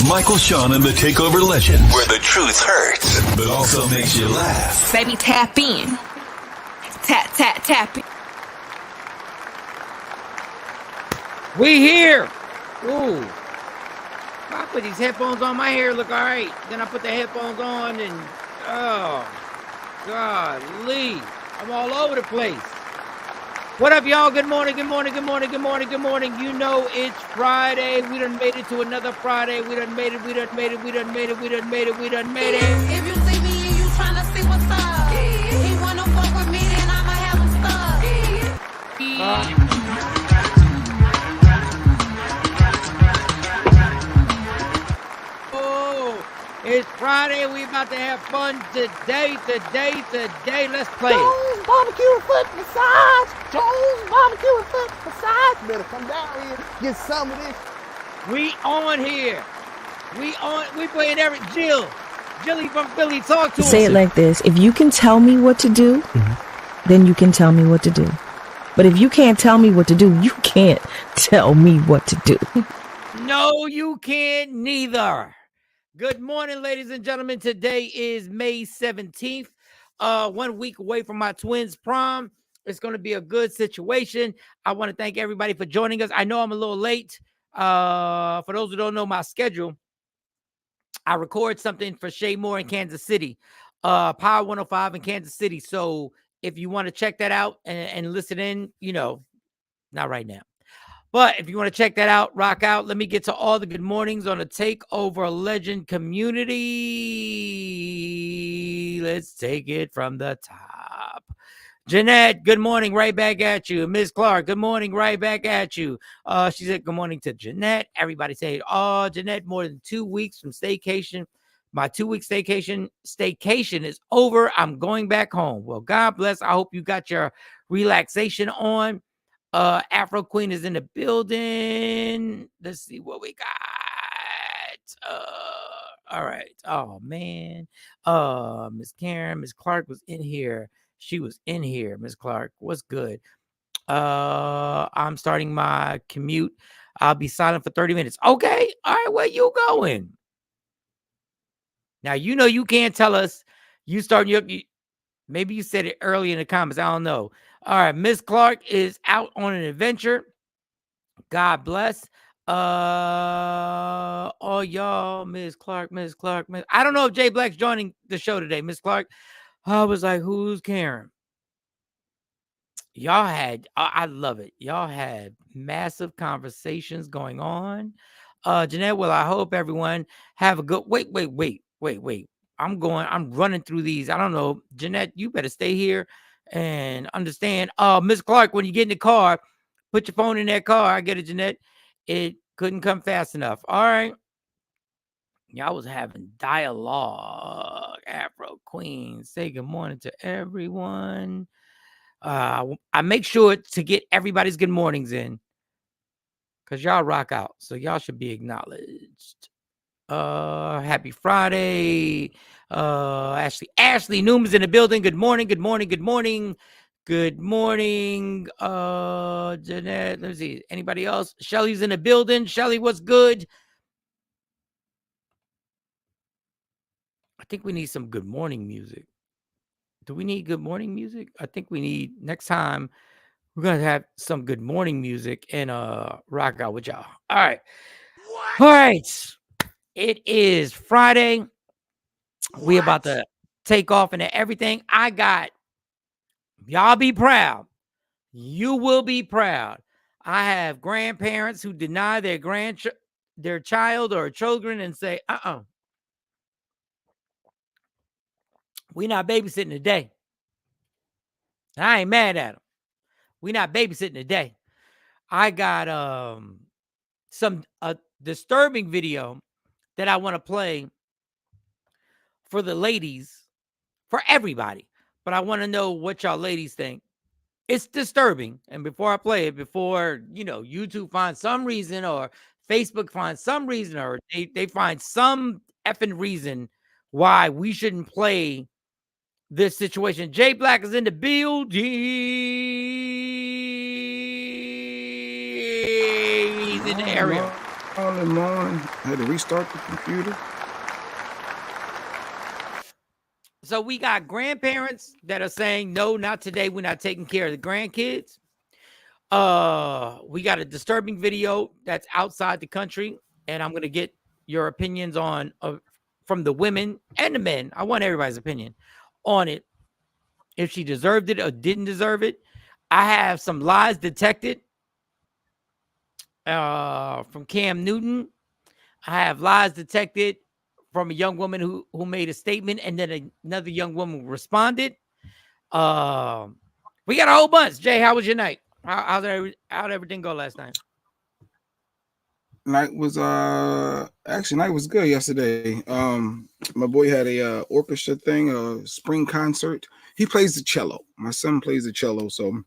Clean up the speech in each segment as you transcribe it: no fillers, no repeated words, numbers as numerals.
Michael, Shawn, and the Takeover Legends, where the truth hurts, but also makes you laugh. Baby, tap in. Tap, tap, tap in. We here. Ooh. I put these headphones on, my hair look all right. Then I put the headphones on and, oh, golly. I'm all over the place. What up, y'all? Good morning, good morning, good morning, good morning, good morning. You know it's Friday. We done made it to another Friday. We done made it, we done made it, we done made it, we done made it, we done made it. If you see me and you tryna see what's up, he wanna fuck with me, then I'ma have him stuck. It's Friday. We about to have fun today. Let's play it. Jones barbecue and foot massage. Jones barbecue and foot massage. Better come down here, get some of this. We on here. We playing every Jilly from Philly. Talk to us. Say it like this. If you can tell me what to do, then you can tell me what to do. But if you can't tell me what to do, you can't tell me what to do. No, you can't neither. Good morning, ladies and gentlemen. Today is May 17th. 1 week away from my twins' prom. It's going to be a good situation. I want to thank everybody for joining us. I know I'm a little late. For those who don't know my schedule, I record something for Shay Moore in Kansas City, Power 105 in Kansas City. So if you want to check that out and listen in, you know, not right now. But if you want to check that out, rock out. Let me get to all the good mornings on the Takeover Legend community. Let's take it from the top. Jeanette, good morning, right back at you. Ms. Clark, good morning, right back at you. She said good morning to Jeanette. Everybody say, oh, Jeanette, more than 2 weeks from staycation. My 2-week staycation is over. I'm going back home. Well, God bless. I hope you got your relaxation on. Afro Queen is in the building. Let's see what we got. All right. Oh man. Miss Karen, Miss Clark was in here. She was in here. Miss Clark, what's good? I'm starting my commute. I'll be silent for 30 minutes. Okay. All right. Where you going? Now you know you can't tell us. You starting your. Maybe you said it early in the comments. I don't know. All right. Miss Clark is out on an adventure. God bless. Oh, y'all. Miss Clark. I don't know if Jay Black's joining the show today. Miss Clark. I was like, who's Karen? Y'all had, I love it. Y'all had massive conversations going on. Jeanette, well, I hope everyone have a good, wait. I'm running through these. I don't know. Jeanette, you better stay here and understand. Miss Clark, when you get in the car, put your phone in that car. I get it, Jeanette. It couldn't come fast enough. All right. Y'all was having dialogue. Afro Queen, say good morning to everyone. I make sure to get everybody's good mornings in because y'all rock out. So y'all should be acknowledged. Happy Friday. Ashley Newman's in the building. Good morning. Jeanette, let's see. Anybody else? Shelly's in the building. Shelly, what's good? I think we need some good morning music. Do we need good morning music? I think we need, next time we're going to have some good morning music and rock out with y'all. All right. What? All right. It is Friday. We about to take off into everything. Y'all be proud. You will be proud. I have grandparents who deny their child or children and say, we not babysitting today. I ain't mad at them. We not babysitting today. I got some disturbing video that I want to play for the ladies, for everybody. But I want to know what y'all ladies think. It's disturbing. And before I play it, before, YouTube finds some reason or Facebook finds some reason or they find some effing reason why we shouldn't play this situation. Jay Black is in the building. He's in the area. morning. I had to restart the computer. So we got grandparents that are saying, no, not today. We're not taking care of the grandkids. We got a disturbing video that's outside the country, and I'm going to get your opinions on from the women and the men. I want everybody's opinion on it. If she deserved it or didn't deserve it. I have some lies detected from Cam Newton. I have lies detected from a young woman who made a statement, and then another young woman responded. We got a whole bunch. Jay, how was your night? How'd everything go last night? Night was good yesterday. My boy had a orchestra thing, a spring concert. He plays the cello. My son plays the cello, so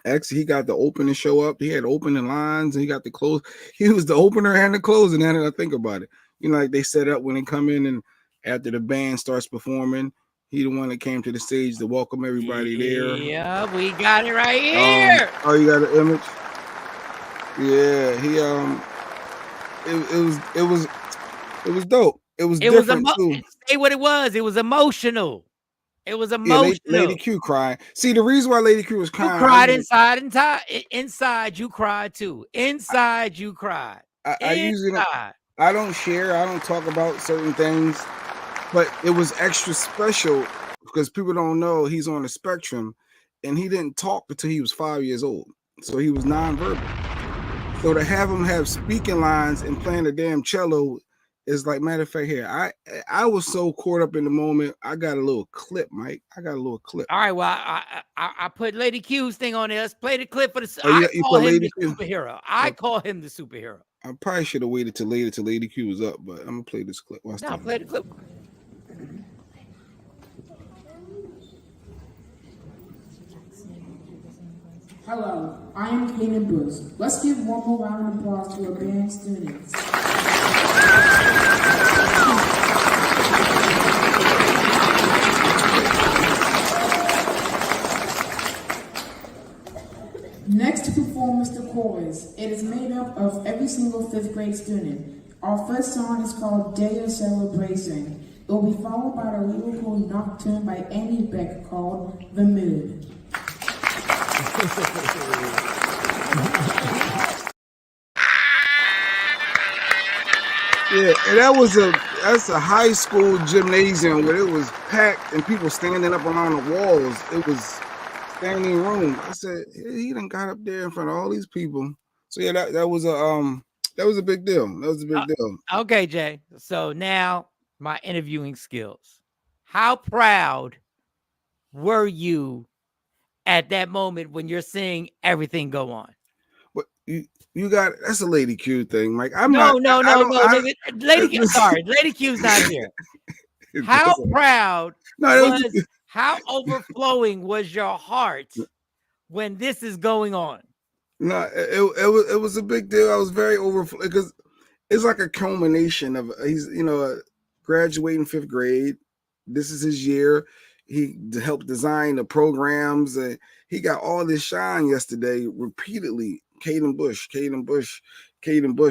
actually he got the opening show up. He had opening lines and he got the close. He was the opener and the closing. Now that I think about it, like they set up when they come in, and after the band starts performing, he the one that came to the stage to welcome everybody there. Yeah, we got it right here. You got an image? Yeah, he it was dope. It was different too. Say what it was. It was emotional. It was emotional. Yeah, Lady Q cried. See, the reason why Lady Q was crying. You cried inside you cried too. Inside you cried. I usually I don't share. I don't talk about certain things, but it was extra special because people don't know he's on the spectrum, and he didn't talk until he was 5 years old. So he was nonverbal. So to have him have speaking lines and playing the damn cello is like, matter of fact, here, I was so caught up in the moment. I got a little clip, Mike. I got a little clip. All right, well, I put Lady Q's thing on there. Let's play the clip for the. I call him the superhero. I call him the superhero. I probably should have waited till Lady Q was up, but I'm gonna play this clip. No, play the clip. Hello, I am Kaden Bush. Let's give one more round of applause to our band students. Next to perform is the chorus. It is made up of every single 5th grade student. Our first song is called Day of Celebration. It will be followed by the lyrical nocturne by Annie Beck called The Mood. Yeah, and that's a high school gymnasium where it was packed and people standing up around the walls. It was standing room. I said, he done got up there in front of all these people. So yeah, that was a big deal. That was a big deal. Okay, Jay. So now my interviewing skills. How proud were you at that moment when you're seeing everything go on? But you got, that's a Lady Q thing, Mike. No. Lady Q, sorry, Lady Q's not here. How proud how overflowing was your heart when this is going on? No, it was a big deal. I was very overflowing because it's like a culmination of he's graduating 5th grade. This is his year. He helped design the programs, and he got all this shine yesterday repeatedly. Caden Bush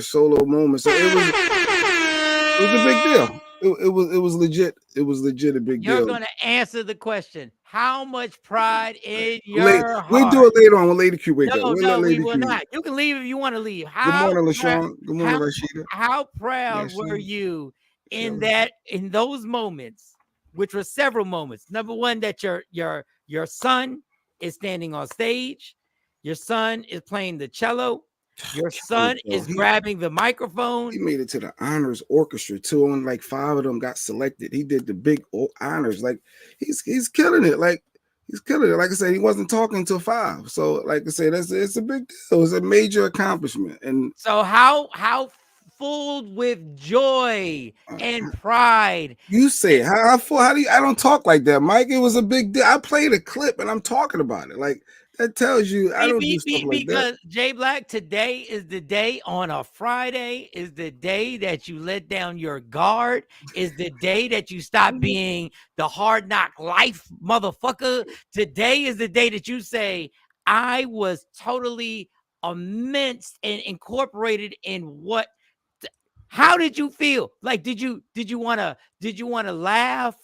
solo moments. So it was a big deal. It was legit. It was legit a big deal. You're gonna answer the question. How much pride in your heart? We'll do it later on when Lady Q wake up. No, we will not. You can leave if you want to leave. Good morning, LaShawn. Good morning, Rashida. How proud were you in those moments, which were several moments? Number one, that your son is standing on stage. Your son is playing the cello. Your son is grabbing the microphone. He made it to the honors orchestra too, and like 5 of them got selected. He did the big honors. Like he's killing it. Like he's killing it. Like I said, he wasn't talking till 5. So like I said, it's a big deal. It's a major accomplishment. And so how full with joy and pride. You say how full? How do you? I don't talk like that, Mike. It was a big deal. I played a clip and I'm talking about it. Like that tells you I don't do stuff like that. Because Jay Black, today is the day on a Friday, is the day that you let down your guard, is the day that you stop being the hard knock life motherfucker. Today is the day that you say, I was totally immense and incorporated in what How did you feel? Like, did you want to laugh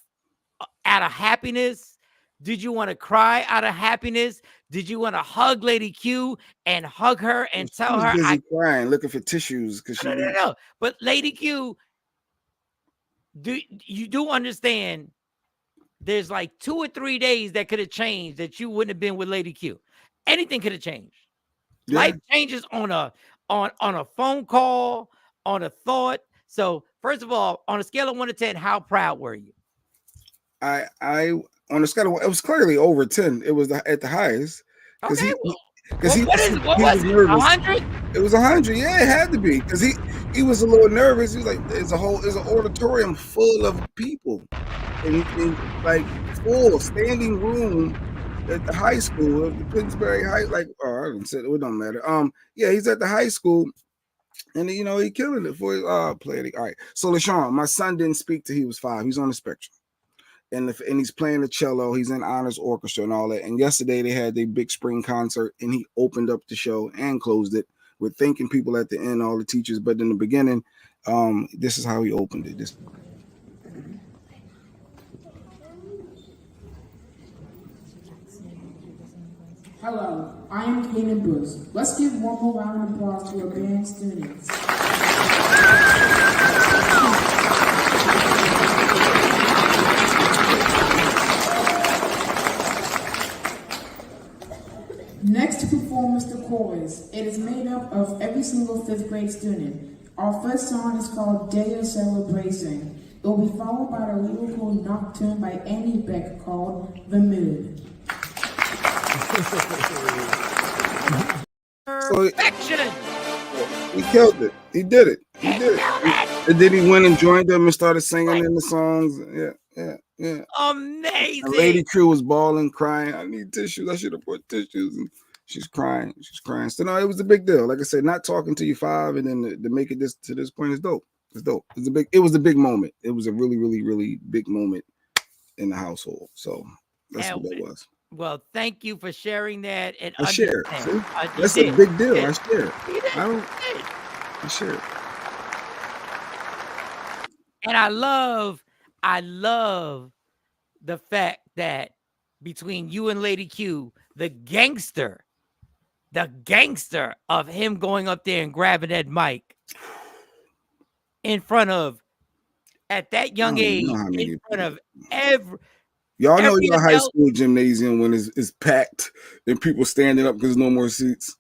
out of happiness? Did you want to cry out of happiness? Did you want to hug Lady Q and hug her and She tell was her, busy crying, looking for tissues because she no. But Lady Q, you do understand there's like 2 or 3 days that could have changed that you wouldn't have been with Lady Q. Anything could have changed. Yeah. Life changes on a phone call, on a thought. So first of all, on a scale of 1 to 10, how proud were you? I on a scale of, it was clearly over 10. It was at the highest because Okay, he what was was it? nervous. 100? It was 100. Yeah, it had to be because he was a little nervous. He was like, it's an auditorium full of people, and like full standing room at the high school, the Pittsburgh High. Like, oh, I didn't say it. It don't matter. Yeah, he's at the high school. And he killing it for his playing. All right. So LaShawn, my son didn't speak till he was 5. He's on the spectrum. And he's playing the cello. He's in honors orchestra and all that. And yesterday they had their big spring concert, and he opened up the show and closed it with thanking people at the end, all the teachers. But in the beginning, this is how he opened it. Hello, I am Kanan Bruce. Let's give one more round of applause to our band students. Next to perform is the chorus. It is made up of every single 5th grade student. Our first song is called Day of Celebration. It will be followed by the lyrical nocturne by Annie Beck called The Mood. Perfection. He killed it. He did it. And then he went and joined them and started singing in the songs. Yeah. Amazing. And Lady Q was bawling, crying. I need tissues. I should have brought tissues. And she's crying. So no, it was a big deal. Like I said, not talking to you 5 and then to make it to this point is dope. It's dope. It was a big moment. It was a really, really, really big moment in the household. So that's what that was. Well, thank you for sharing that. And I share. That's a a big deal. I share. I share. And I love the fact that between you and Lady Q, the gangster of him going up there and grabbing that mic in front of, at that young age, in front of y'all know your high school gymnasium when it's packed and people standing up because there's no more seats.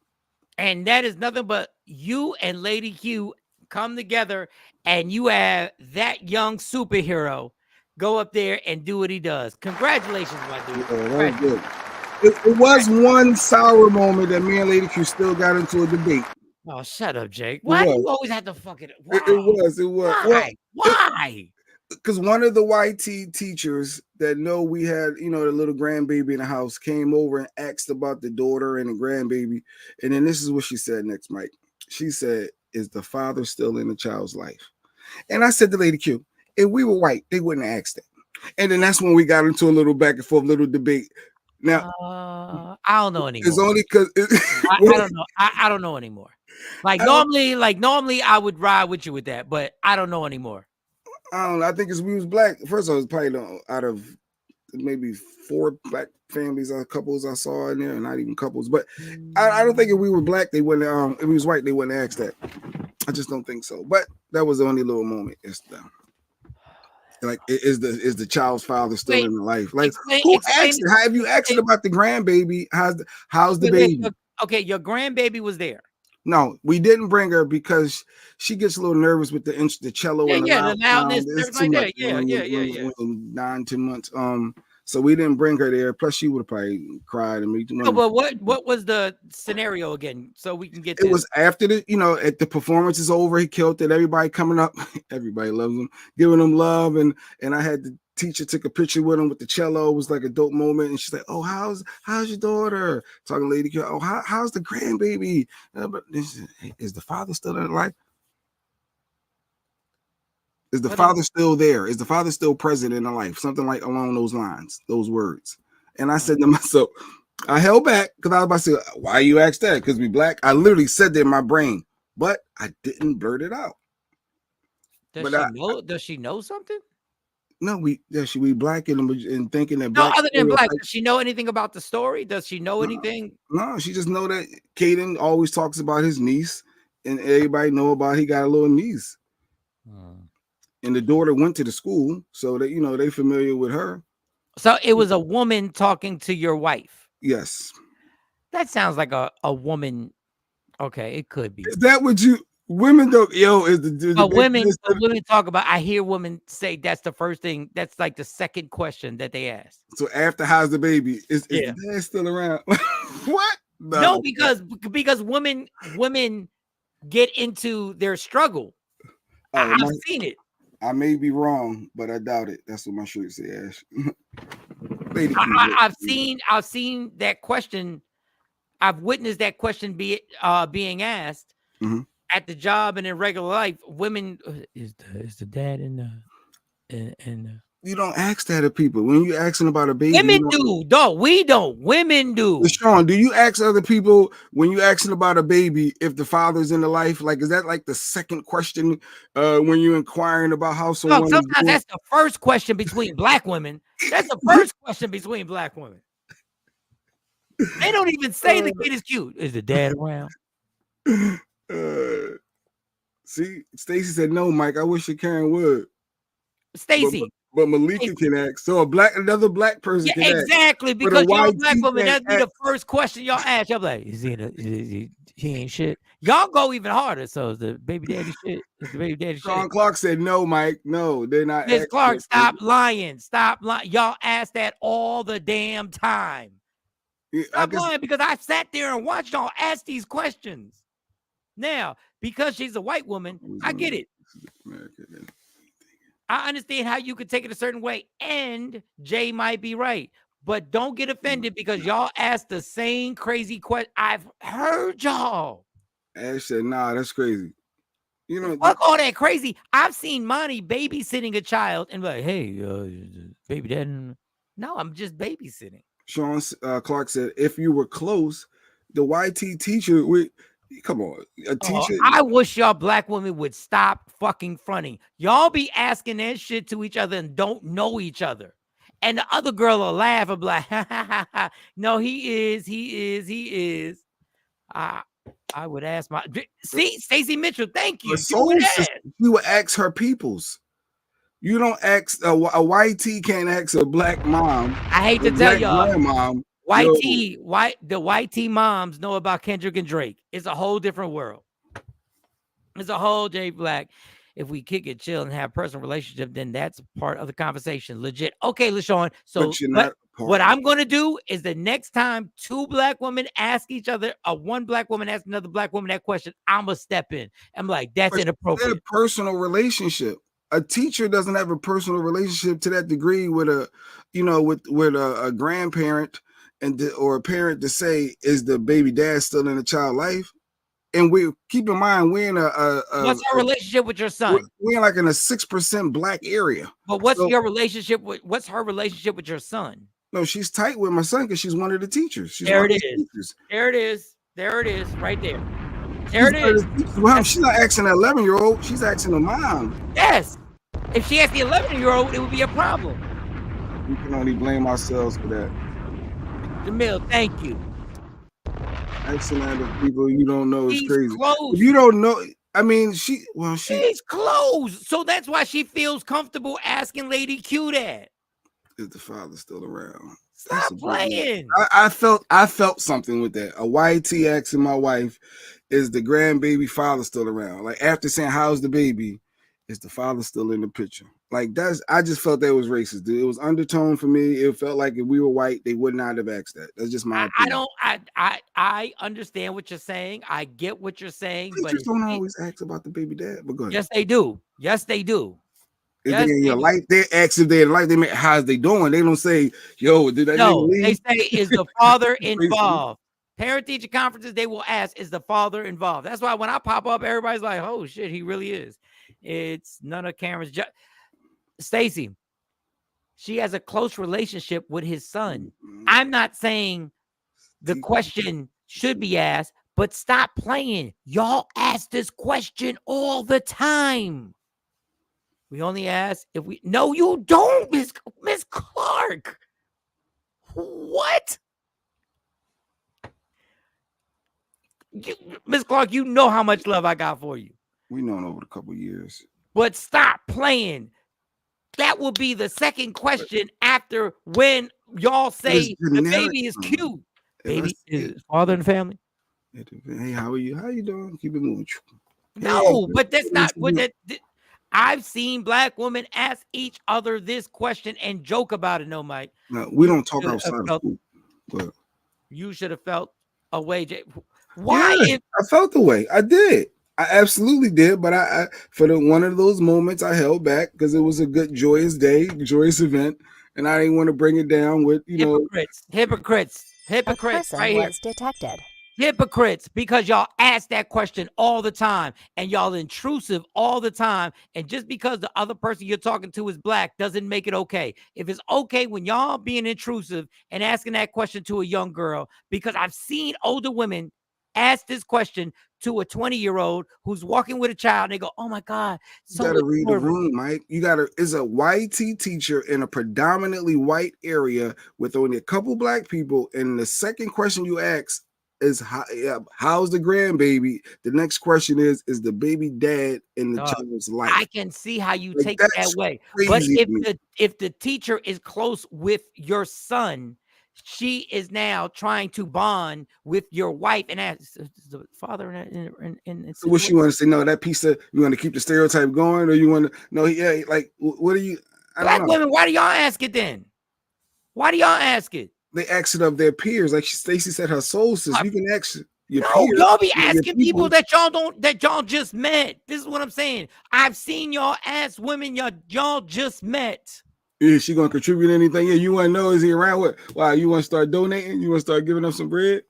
And that is nothing but you and Lady Q come together, and you have that young superhero go up there and do what he does. Congratulations, my dude. That was good. It was one sour moment that me and Lady Q still got into a debate. Oh, shut up, Jake. Why do you always have to fuck it up? It was. Why? Because one of the YT teachers that know we had, the little grandbaby in the house came over and asked about the daughter and the grandbaby. And then this is what she said next, Mike. She said, is the father still in the child's life? And I said to Lady Q, if we were white, they wouldn't ask that. And then that's when we got into a little back and forth, little debate. Now, I don't know anymore. It's only because I don't know. I don't know anymore. Normally I would ride with you with that, but I don't know anymore. I don't know. I think it's we was black. First of all, it was probably out of maybe 4 black families or couples I saw in there, not even couples. But I don't think if we were black, they wouldn't. If we was white, they wouldn't ask that. I just don't think so. But that was the only little moment. It's like, is the child's father still in the life? Like, who asked it? Have you asked it about the grandbaby? How's the baby? Okay, your grandbaby was there. No, we didn't bring her because she gets a little nervous with the cello and the loudness. It's too much. Yeah. 9, 10 months. So we didn't bring her there. Plus, she would have probably cried. No, but what was the scenario again? So we can get. It was after at the performance is over. He killed it. Everybody coming up. Everybody loves him, giving him love, and I had the teacher took a picture with him with the cello. It was like a dope moment. And she's like, "Oh, how's your daughter?" Talking to Lady Q. "Oh, how's the grandbaby?" But is the father still in life? Is the father still there? Is the father still present in the life? Something like along those lines, those words. And I said to myself, I held back because I was about to say, why you asked that? Because we black. I literally said that in my brain, but I didn't blurt it out. Does But she know? Does she know something? no, we black and thinking that No, black other than black. stereotypes. Does she know anything about the story? Does she know anything? No, she just know that Caden always talks about his niece, and everybody know about he got a little niece. And the daughter went to the school, so that they familiar with her. So it was a woman talking to your wife. Yes. That sounds like a woman. Okay, it could be. Is that what women don't? Yo, is the women talk about. I hear women say that's the first thing. That's like the second question that they ask. So after how's the baby? Is the dad still around? What? No, because women get into their struggle. I've seen it. I may be wrong, but I doubt it. That's what my shirt says, Ash. I've seen that question. I've witnessed that question being asked at the job and in regular life. Women, is the dad in the you don't ask that of people when you asking about a baby. Women do. No, we don't. Women do. Shawn, do you ask other people when you asking about a baby if the father's in the life? Like, is that like the second question when you're inquiring about how someone? No, sometimes that's the first question between black women. That's the first question between black women. They don't even say the kid is cute. Is the dad around? See, Stacy said no, Mike. I wish Karen would. Stacy. But Malika can ask. So another black person can ask. Exactly, because you're a black woman. That'd be the first question y'all ask. Y'all like, he ain't shit. Y'all go even harder. So is the baby daddy shit? Is the baby daddy Shawn shit? Clark said no, Mike. No, they're not. Miss Clark, stop lying. Stop lying. Y'all ask that all the damn time. Stop lying, because I sat there and watched y'all ask these questions. Now, because she's a white woman, I get it. I understand how you could take it a certain way, and Jay might be right, but don't get offended because y'all asked the same crazy question. I've heard y'all. Ash said, "Nah, that's crazy." Fuck all that crazy. I've seen Monty babysitting a child and be like, "Hey, baby dad." No, I'm just babysitting. Shawn Clark said, "If you were close, the YT teacher would." Come on, a teacher. I wish y'all black women would stop fucking fronting. Y'all be asking that shit to each other and don't know each other. And the other girl will laugh and be like, ha, ha, ha, ha. No, he is. I would ask Stacey Mitchell, thank you. You would ask her peoples. You don't ask a YT can't ask a black mom. I hate to tell y'all, grandmom. the YT moms know about Kendrick and Drake. It's a whole different world. It's a whole J Black. If we kick it, chill, and have personal relationship, then that's part of the conversation. Legit. Okay, LaShawn. So what I'm going to do is the next time two black women ask each other, one black woman asks another black woman that question, I'm going to step in. I'm like, that's inappropriate. A personal relationship. A teacher doesn't have a personal relationship to that degree with a grandparent or a parent to say, is the baby dad still in the child life? And we keep in mind we're in what's our relationship with your son? We're like in a 6% black area. But what's her relationship with your son? No, she's tight with my son because she's one of the teachers. There it is. There it is. Right there. There it is. Well, she's not asking an 11-year-old. She's asking a mom. Yes. If she asked the 11-year-old, it would be a problem. We can only blame ourselves for that. Jamil, thank you. Asking other people you don't know is crazy. Close. If you don't know, I mean, she's close. So that's why she feels comfortable asking Lady Q that. Is the father still around? Stop playing. I felt something with that. A YT asking my wife, is the grandbaby father still around? Like after saying, how's the baby? Is the father still in the picture? Like I just felt that was racist, dude. It was undertone for me. It felt like if we were white, they would not have asked that. That's just my opinion. I understand what you're saying. I get what you're saying, but don't always ask about the baby dad. But go ahead. Yes, they do. Yes, they do. If they're in your life, they ask if they're in life. They make how's they doing. They don't say, "Yo, did that?" No, they say, "Is the father involved?" Parent teacher conferences, they will ask, "Is the father involved?" That's why when I pop up, everybody's like, "Oh shit, he really is." It's none of Karen's job. Stacy, she has a close relationship with his son. I'm not saying the question should be asked, but stop playing. Y'all ask this question all the time. We only ask if we. No, you don't, Miss Clark. What? Miss Clark, you know how much love I got for you. We known over a couple years. But stop playing. That will be the second question after when y'all say the baby is cute. Baby is father and family. Hey, how are you? How you doing? Keep it moving. No, but that's not what that. I've seen black women ask each other this question and joke about it. No, Mike. No, we don't talk outside of school. But you should have felt a way. Why? Yeah, I felt the way. I did. I absolutely did. But I for one of those moments, I held back because it was a good, joyous day, joyous event, and I didn't want to bring it down with hypocrites. Right was detected. Hypocrites, because y'all ask that question all the time and y'all intrusive all the time. And just because the other person you're talking to is black doesn't make it okay. If it's okay when y'all being intrusive and asking that question to a young girl, because I've seen older women ask this question to a 20-year-old who's walking with a child, and they go, "Oh my God." You gotta read the room, Mike. You gotta, is a white teacher in a predominantly white area with only a couple black people. And the second question you ask is how's the grandbaby? The next question is the baby dad in the child's life? I can see how you take it that way. But if the teacher is close with your son, she is now trying to bond with your wife and ask the father and so what she want to say? No, that piece of, you want to keep the stereotype going, or you want to like what do you black women, why do y'all ask it then? Why do y'all ask it? They ask it of their peers, like Stacey said, her soul says you can ask your peers. Y'all be asking people that y'all just met. This is what I'm saying. I've seen y'all ask women y'all just met. Is she gonna contribute anything? Yeah, you want to know, is he around? What? Wow, you want to start donating? You want to start giving up some bread?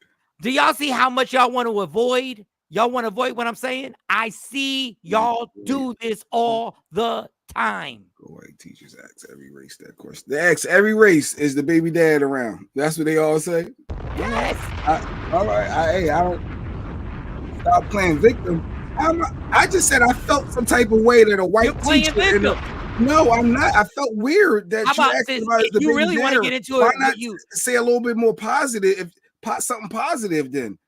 Do y'all see how much y'all want to avoid? Y'all want to avoid what I'm saying? I see y'all do this all the time. White teachers ask every race that question. They ask every race, is the baby dad around? That's what they all say. Yes. All right. I don't stop playing victim. I just said I felt some type of way that a white teacher. No, I'm not. I felt weird that you asked about the you really want to get into why it. Not say a little bit more positive, something positive then.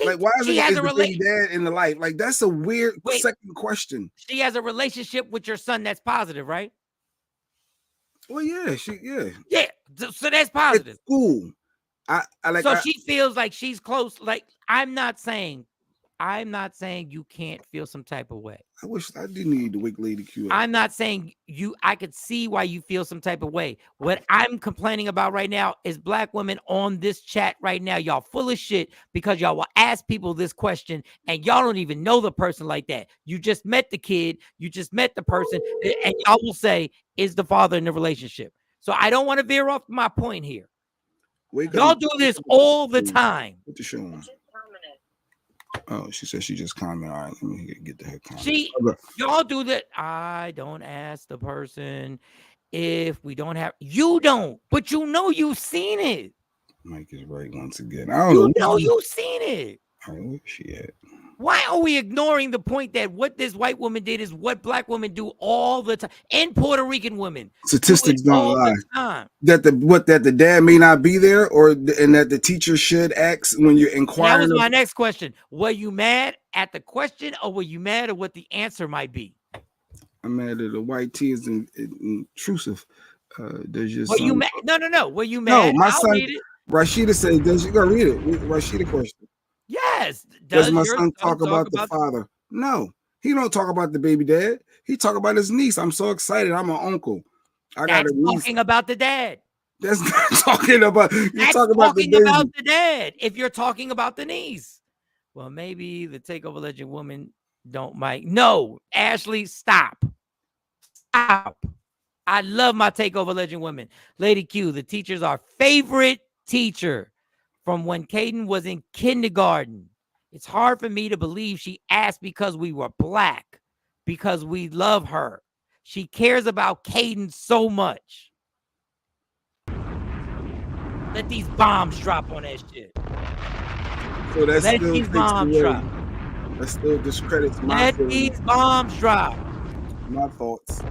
Like, why is the baby dad in the life? Like, that's a weird second question. She has a relationship with your son that's positive, right? Well, yeah, yeah. So that's positive. It's cool. She feels like she's close. Like, I'm not saying you can't feel some type of way. I wish I didn't need to wake Lady Q. I'm not saying I could see why you feel some type of way. What I'm complaining about right now is black women on this chat right now. Y'all full of shit because y'all will ask people this question and y'all don't even know the person like that. You just met the kid. You just met the person. And y'all will say, is the father in the relationship? So I don't want to veer off my point here. Y'all do this all the time. Put the show on. Oh, she said she just commented. All right, let me get to her comment. Y'all do that. I don't ask the person if we don't have. You don't, but you know you've seen it. Mike is right once again. I don't know. You've seen it. All right, where's she at? Why are we ignoring the point that what this white woman did is what black women do all the time, and Puerto Rican women? Statistics don't lie. That the dad may not be there, and that the teacher should ask when you're inquiring. That was my next question. Were you mad at the question, or were you mad at what the answer might be? I'm mad that the white tea is intrusive. There's just. Were you mad? No. Were you mad? No, my son Rashida said, "Does you go read it?" Rashida question. Yes. Does my son talk about the father? No, he don't talk about the baby dad. He talk about his niece. I'm so excited. I'm an uncle. That's talking about the dad. That's not talking about. That's talking about the dad. If you're talking about the niece, well, maybe the takeover legend woman don't Mike. No, Ashley, stop. I love my takeover legend women. Lady Q, the teacher's our favorite teacher. From when Caden was in kindergarten. It's hard for me to believe she asked because we were black, because we love her. She cares about Caden so much. Let these bombs drop on that shit. So that's Let these bombs drop. That still discredits my Let these bombs drop. My thoughts.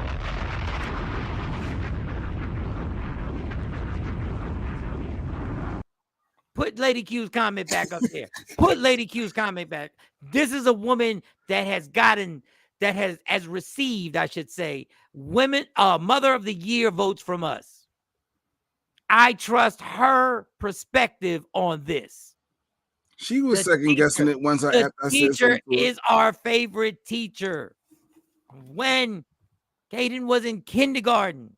Put Lady Q's comment back up there. Put Lady Q's comment back. This is a woman that has received, I should say, Mother of the Year votes from us. I trust her perspective on this. She was second guessing it once I said something. Teacher is our favorite teacher. When Kaden was in kindergarten,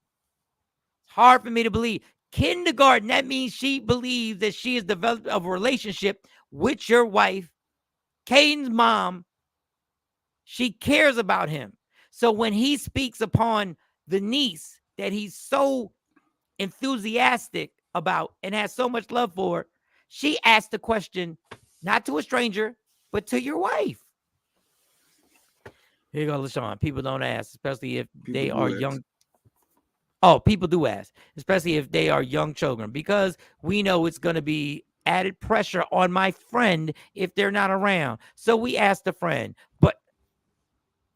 it's hard for me to believe. Kindergarten, that means she believes that she has developed a relationship with your wife, Caden's mom. She cares about him. So when he speaks upon the niece that he's so enthusiastic about and has so much love for, she asked the question, not to a stranger, but to your wife. Here you go, LaShawn. People don't ask, especially if they are young. Oh, people do ask, especially if they are young children, because we know it's going to be added pressure on my friend if they're not around. So we asked a friend, but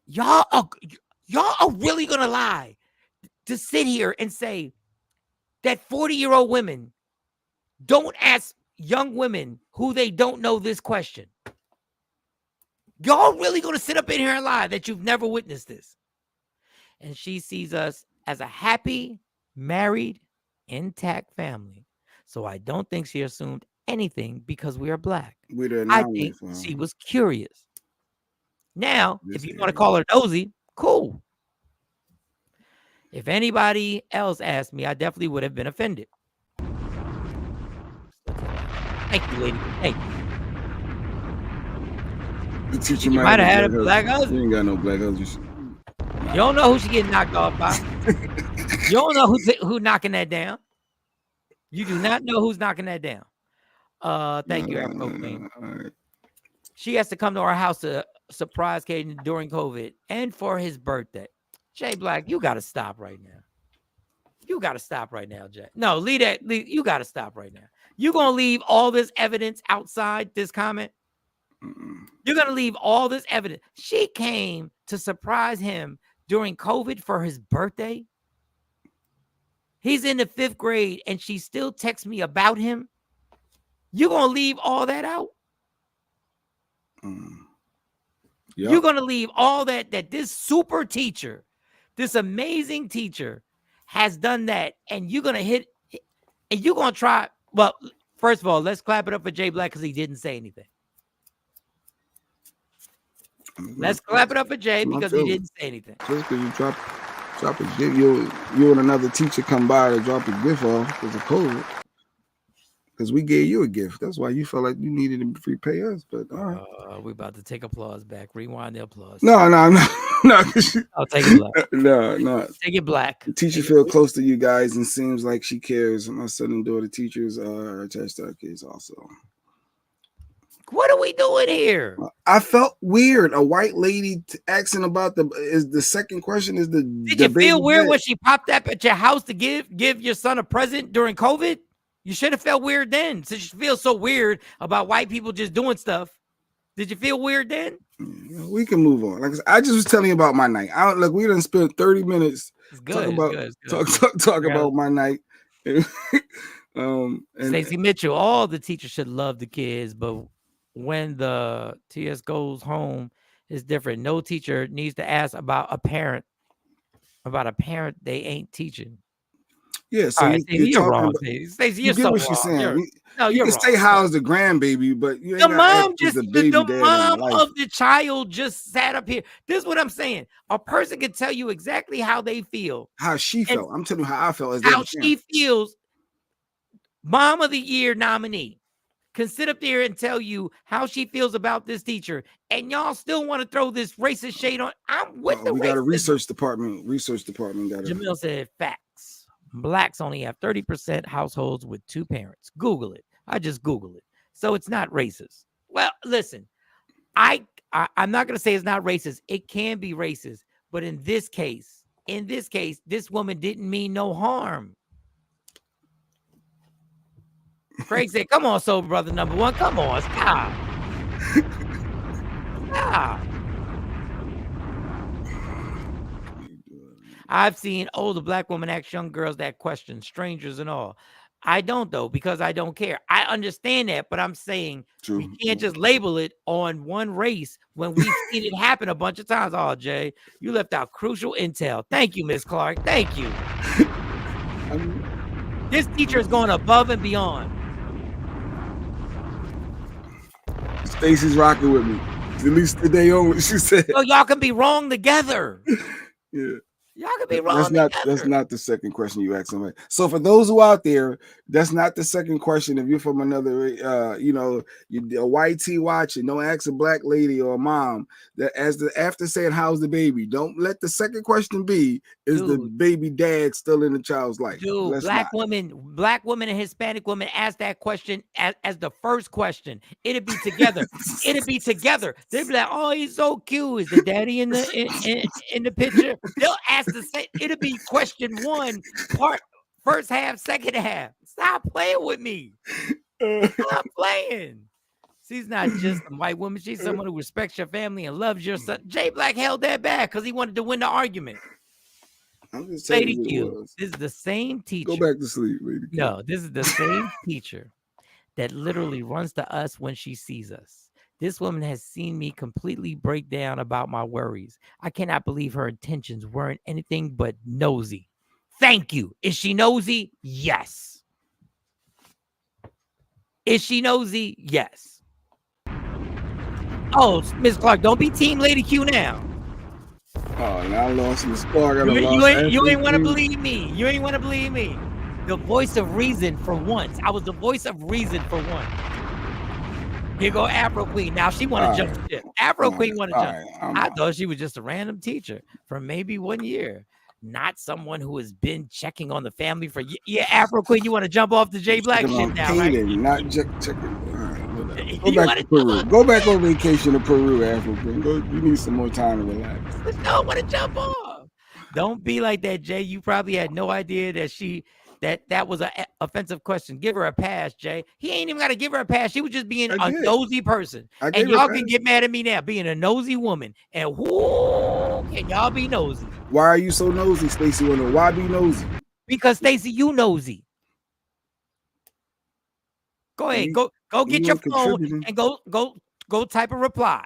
y'all are really going to lie to sit here and say that 40-year-old women don't ask young women who they don't know this question. Y'all really going to sit up in here and lie that you've never witnessed this? And she sees us as a happy, married, intact family. So I don't think she assumed anything because we are black. I think she was curious. Now, if you want to call her nosy, cool. If anybody else asked me, I definitely would have been offended. Thank you, lady. Thank you. The teacher you might have had a black husband. You ain't got no black husband. You don't know who she getting knocked off by. You don't know who knocking that down. You do not know who's knocking that down. Thank you, Eric. Right. She has to come to our house to surprise Caden during COVID and for his birthday. Jay Black, you got to stop right now. You got to stop right now, Jay. No, leave that. You got to stop right now. You're going to leave all this evidence outside this comment? You're going to leave all this evidence. She came to surprise him during COVID for his birthday. He's in the 5th grade and she still texts me about him. You're going to leave all that out? Yep. You're going to leave all that this super teacher, this amazing teacher has done that, and you're going to hit, and you're going to try. Well, first of all, let's clap it up for Jay Black because he didn't say anything. Let's clap it up for Jay because he didn't say anything. Just because you drop a gift, you and another teacher come by to drop a gift off because of COVID. Because we gave you a gift. That's why you felt like you needed to repay us. But all right. We're about to take applause back. Rewind the applause. No. I'll take it black. No. Take it black. The teacher feels close to you guys and seems like she cares. My son and daughter teachers are attached to our kids also. What are we doing here? I felt weird. A white lady asking about the second question is the. Did you feel weird when she popped up at your house to give your son a present during COVID? You should have felt weird then. Since you feel so weird about white people just doing stuff, did you feel weird then? We can move on. Like I just was telling you about my night. Look, we done spent 30 minutes talking about my night. Stacey Mitchell, all the teachers should love the kids, but when the TS goes home, it's different. No teacher needs to ask about a parent they ain't teaching. Yeah, so right, you're wrong. Stacey, you're so what wrong. You're saying. You can say how's the grandbaby, but you ain't the mom the mom of the child just sat up here. This is what I'm saying. A person can tell you exactly how they feel, how she felt. I'm telling you how I felt. How she feels. Mom of the Year nominee can sit up there and tell you how she feels about this teacher, and y'all still want to throw this racist shade on. I'm with the. We got a research department. Jamil said facts. Blacks only have 30% households with 2 parents. Google it. I just Googled it. So it's not racist. Well, listen, I'm not going to say it's not racist. It can be racist. But in this case, this woman didn't mean no harm. Craig said, come on, sober brother number 1. Come on, stop. Stop. I've seen older black women ask young girls that question, strangers and all. I don't though, because I don't care. I understand that, but I'm saying True. we can't just label it on one race when we've seen it happen a bunch of times. Oh, Jay, you left out crucial intel. Thank you, Miss Clark. Thank you. This teacher is going above and beyond. Stacy's rocking with me. At least today only, she said. So y'all can be wrong together. Yeah. Y'all can be wrong. That's not the second question you asked somebody. So for those who out there, that's not the second question. If you're from another, you're a white tea watching, don't ask a black lady or a mom that after saying how's the baby. Don't let the second question be is the baby dad still in the child's life. Dude, black women and Hispanic women ask that question as the first question. It'd be together. It'd be together. They'd be like, "Oh, he's so cute. Is the daddy in the picture?" They'll ask the same. It'll be question one, part first half, second half. Stop playing with me. Stop playing. She's not just a white woman. She's someone who respects your family and loves your son. Jay Black held that back because he wanted to win the argument. I'm just saying this is the same teacher. Go back to sleep, lady. No, this is the same teacher that literally runs to us when she sees us. This woman has seen me completely break down about my worries. I cannot believe her intentions weren't anything but nosy. Thank you. Is she nosy? Yes. Is she nosy? Yes. Oh, Miss Clark, don't be Team Lady Q now. Oh, now I lost Miss Clark. You ain't want to believe me. You ain't want to believe me. The voice of reason for once. I was the voice of reason for once. Here go Afro Queen. Now she want to jump ship. Afro Queen want to jump. I thought she was just a random teacher for maybe 1 year, not someone who has been checking on the family for Afro Queen, you want to jump off the J Black shit now, right? Not checking. Go back to Peru. Go back on vacation to Peru, Afro Queen. You need some more time to relax. No, want to jump off. Don't be like that, Jay. You probably had no idea that that was an offensive question. Give her a pass, Jay. He ain't even got to give her a pass. She was just being a nosy person. And y'all can get mad at me now, being a nosy woman. And whoo, can y'all be nosy? Why are you so nosy, Stacey? Why be nosy? Because Stacey, you nosy. Go ahead, go get your phone and go type a reply.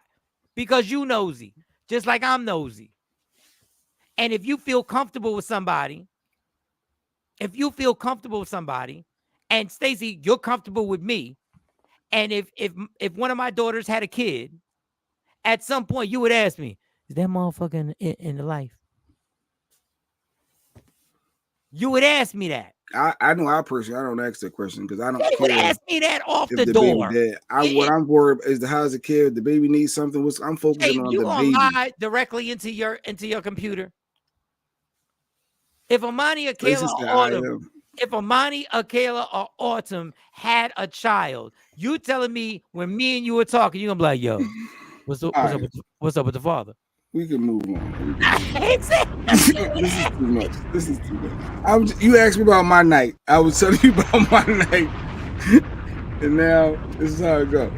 Because you nosy, just like I'm nosy. And if you feel comfortable with somebody, and Stacey, you're comfortable with me, and if one of my daughters had a kid, at some point you would ask me, is that motherfucker in the life? You would ask me that. I know I personally I don't ask that question because I don't care. You would ask me that off the door. What I'm worried is how's the kid, the baby needs something. I'm focusing on the baby. You gonna lie directly into your computer? If Amani, Akela, or Autumn had a child, you telling me when me and you were talking, you're gonna be like, yo, what's up with the father? We can move on. This is too much. This is too much. You asked me about my night. I was telling you about my night. And now this is how it goes.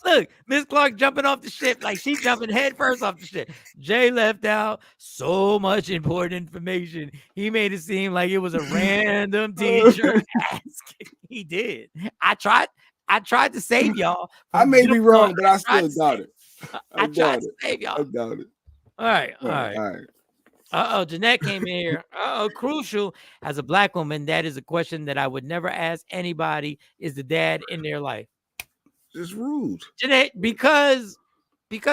Look, Miss Clark jumping off the ship like she's jumping head first off the ship. Jay left out so much important information. He made it seem like it was a random teacher asking. He did. I tried to save y'all. I may be wrong, but I still doubt it. I tried to save y'all. I doubt it. All right. Jeanette came in here. Crucial. As a black woman, that is a question that I would never ask anybody. Is the dad in their life? It's rude. Jeanette, because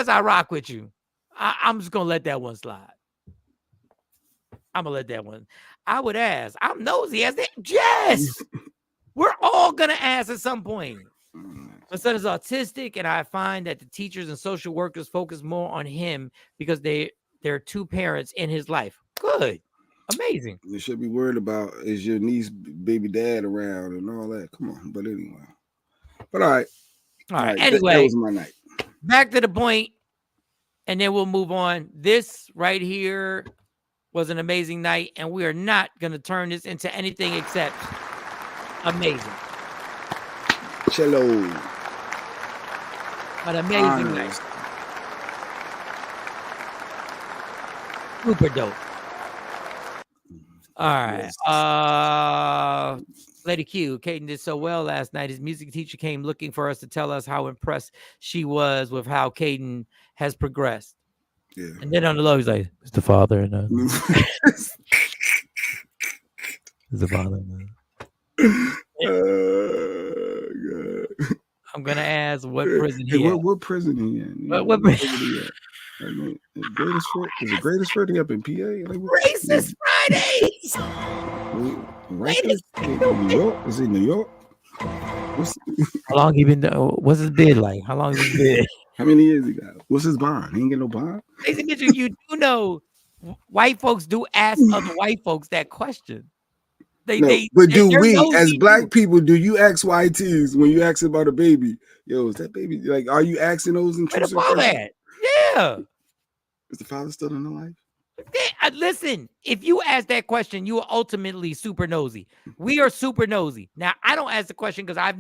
I rock with you, I'm just gonna let that one slide. I'm gonna let that one. I would ask. I'm nosy as that. Yes, we're all gonna ask at some point. My son is autistic, and I find that the teachers and social workers focus more on him because there are two parents in his life. Good, amazing. You should be worried about is your niece, baby dad around, and all that. Come on, but anyway. But all right. Anyway, that was my night. Back to the point, and then we'll move on. This right here was an amazing night, and we are not going to turn this into anything except amazing. Cello. An amazing night. Super dope. All right. Yes. Lady Q, Kaden did so well last night. His music teacher came looking for us to tell us how impressed she was with how Kaden has progressed. Yeah. And then on the low, he's like, "It's the father and it's the father." God. I'm gonna ask what prison Hey, he at. what prison he in? What prison he at? Like, man, greatest Fred is it greatest Freddy up in PA? Like, Racist Fridays. Right there? In New York? Is it New York? How long he been? What's his bid like? How long has he been? How many years he got? What's his bond? He ain't get no bond. Ladies and gentlemen, you do know white folks do ask other white folks that question. But do we, as black people, do you ask YTs when you ask about a baby? Yo, is that baby like? Are you asking those intrusive questions? Yeah. Is the father still in the life? Listen, if you ask that question, you are ultimately super nosy. We are super nosy. Now, I don't ask the question because I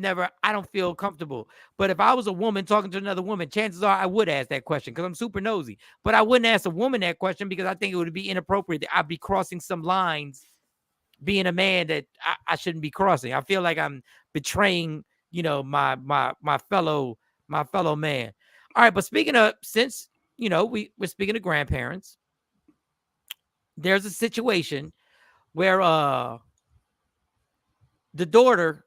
don't feel comfortable. But if I was a woman talking to another woman, chances are I would ask that question because I'm super nosy. But I wouldn't ask a woman that question because I think it would be inappropriate. I'd be crossing some lines, being a man that I shouldn't be crossing. I feel like I'm betraying, my fellow man. All right, but speaking of, since we're speaking of grandparents, there's a situation where the daughter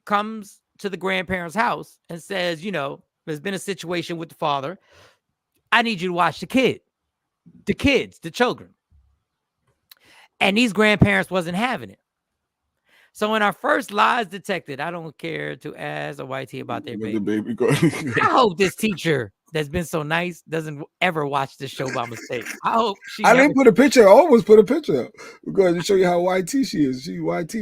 comes to the grandparents' house and says, there's been a situation with the father. I need you to watch the children. And these grandparents wasn't having it. So in our first lies detected, I don't care to ask a YT about their baby. I hope this teacher that's been so nice doesn't ever watch this show by mistake. I hope I didn't put a picture. I always put a picture up. We're going to show you how YT she is. She YT.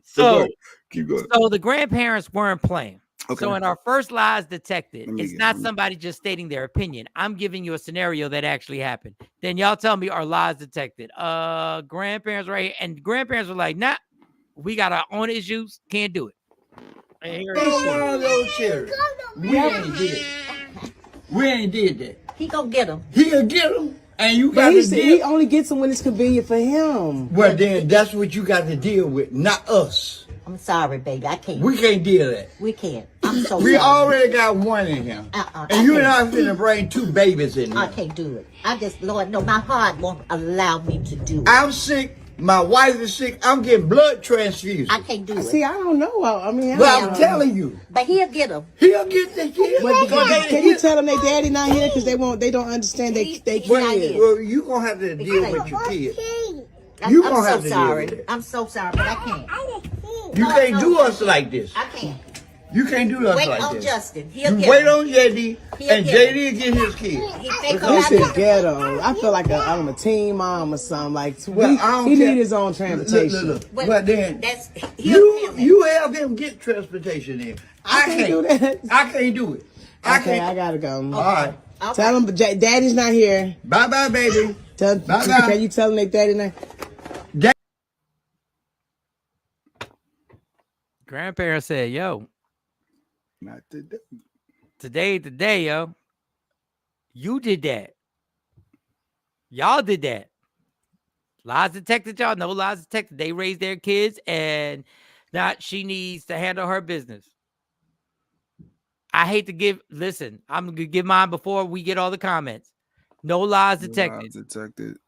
So keep going. So the grandparents weren't playing. Okay. So in our first lies detected, it's not somebody just stating their opinion. I'm giving you a scenario that actually happened. Then y'all tell me our lies detected. Grandparents right here, and grandparents were like, nah, we got our own issues, can't do it. One of those children. We ain't did that. He gonna get them. He'll get them. And you got to deal. He only gets them when it's convenient for him. Well, then that's what you got to deal with, not us. I'm sorry, baby. I can't. We can't deal with that. We can't. I'm so We sorry. already got one in here. And you're not finna bring two babies in here. I can't do it. I just, Lord, no, my heart won't allow me to do it. I'm sick. My wife is sick. I'm getting blood transfusion. I can't do it. See, I don't know. I'm telling you. But he'll get them. He'll get the kid. Can you tell them their daddy not here because they don't understand they kid? Well, you gonna have to deal with your kid. I'm so sorry. I'm so sorry, but I can't. You can't do us like this. I can't. You can't do us like this. Wait on Justin. You wait on JD, and JD get his kid. This is ghetto. I feel like I'm a teen mom or something. Like he need his own transportation. Look. But then you have him get transportation in. I can't do that. I can't do it. Okay, I gotta go. All right. Okay. Tell him daddy's not here. Bye, baby. Bye. Can you tell him that daddy not? Grandparents said, yo, not today. Today, yo. You did that. Y'all did that. Lies detected, y'all. No lies detected. They raised their kids, and now she needs to handle her business. I hate to listen, I'm going to give mine before we get all the comments. No lies detected.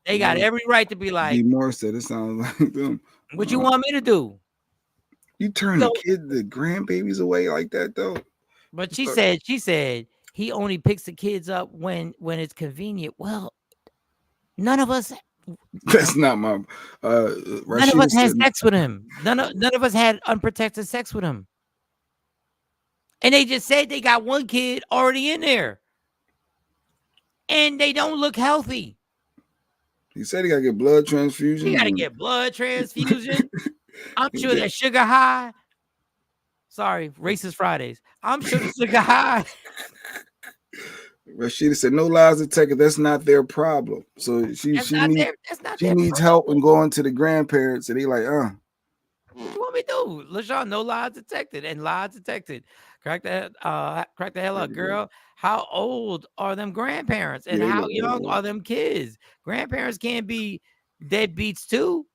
They got every right to be like. More said it sounds like them. What you want me to do? You turn the grandbabies away like that, though. But she said he only picks the kids up when it's convenient. Well, none of us. That's not my. None of us had sex with him. None of us had unprotected sex with him. And they just said they got one kid already in there, and they don't look healthy. He said he got to get blood transfusion. He got to get blood transfusion. I'm sure that sugar high. Sorry, racist Fridays. I'm sure the sugar high. Rashida said, "No lies detected. That's not their problem." So she needs help and going to the grandparents, and they like, What you want me to do? LaShawn, no lies detected, and lies detected. Crack the hell up, girl. How old are them grandparents, and how young are them kids? Grandparents can't be deadbeats too.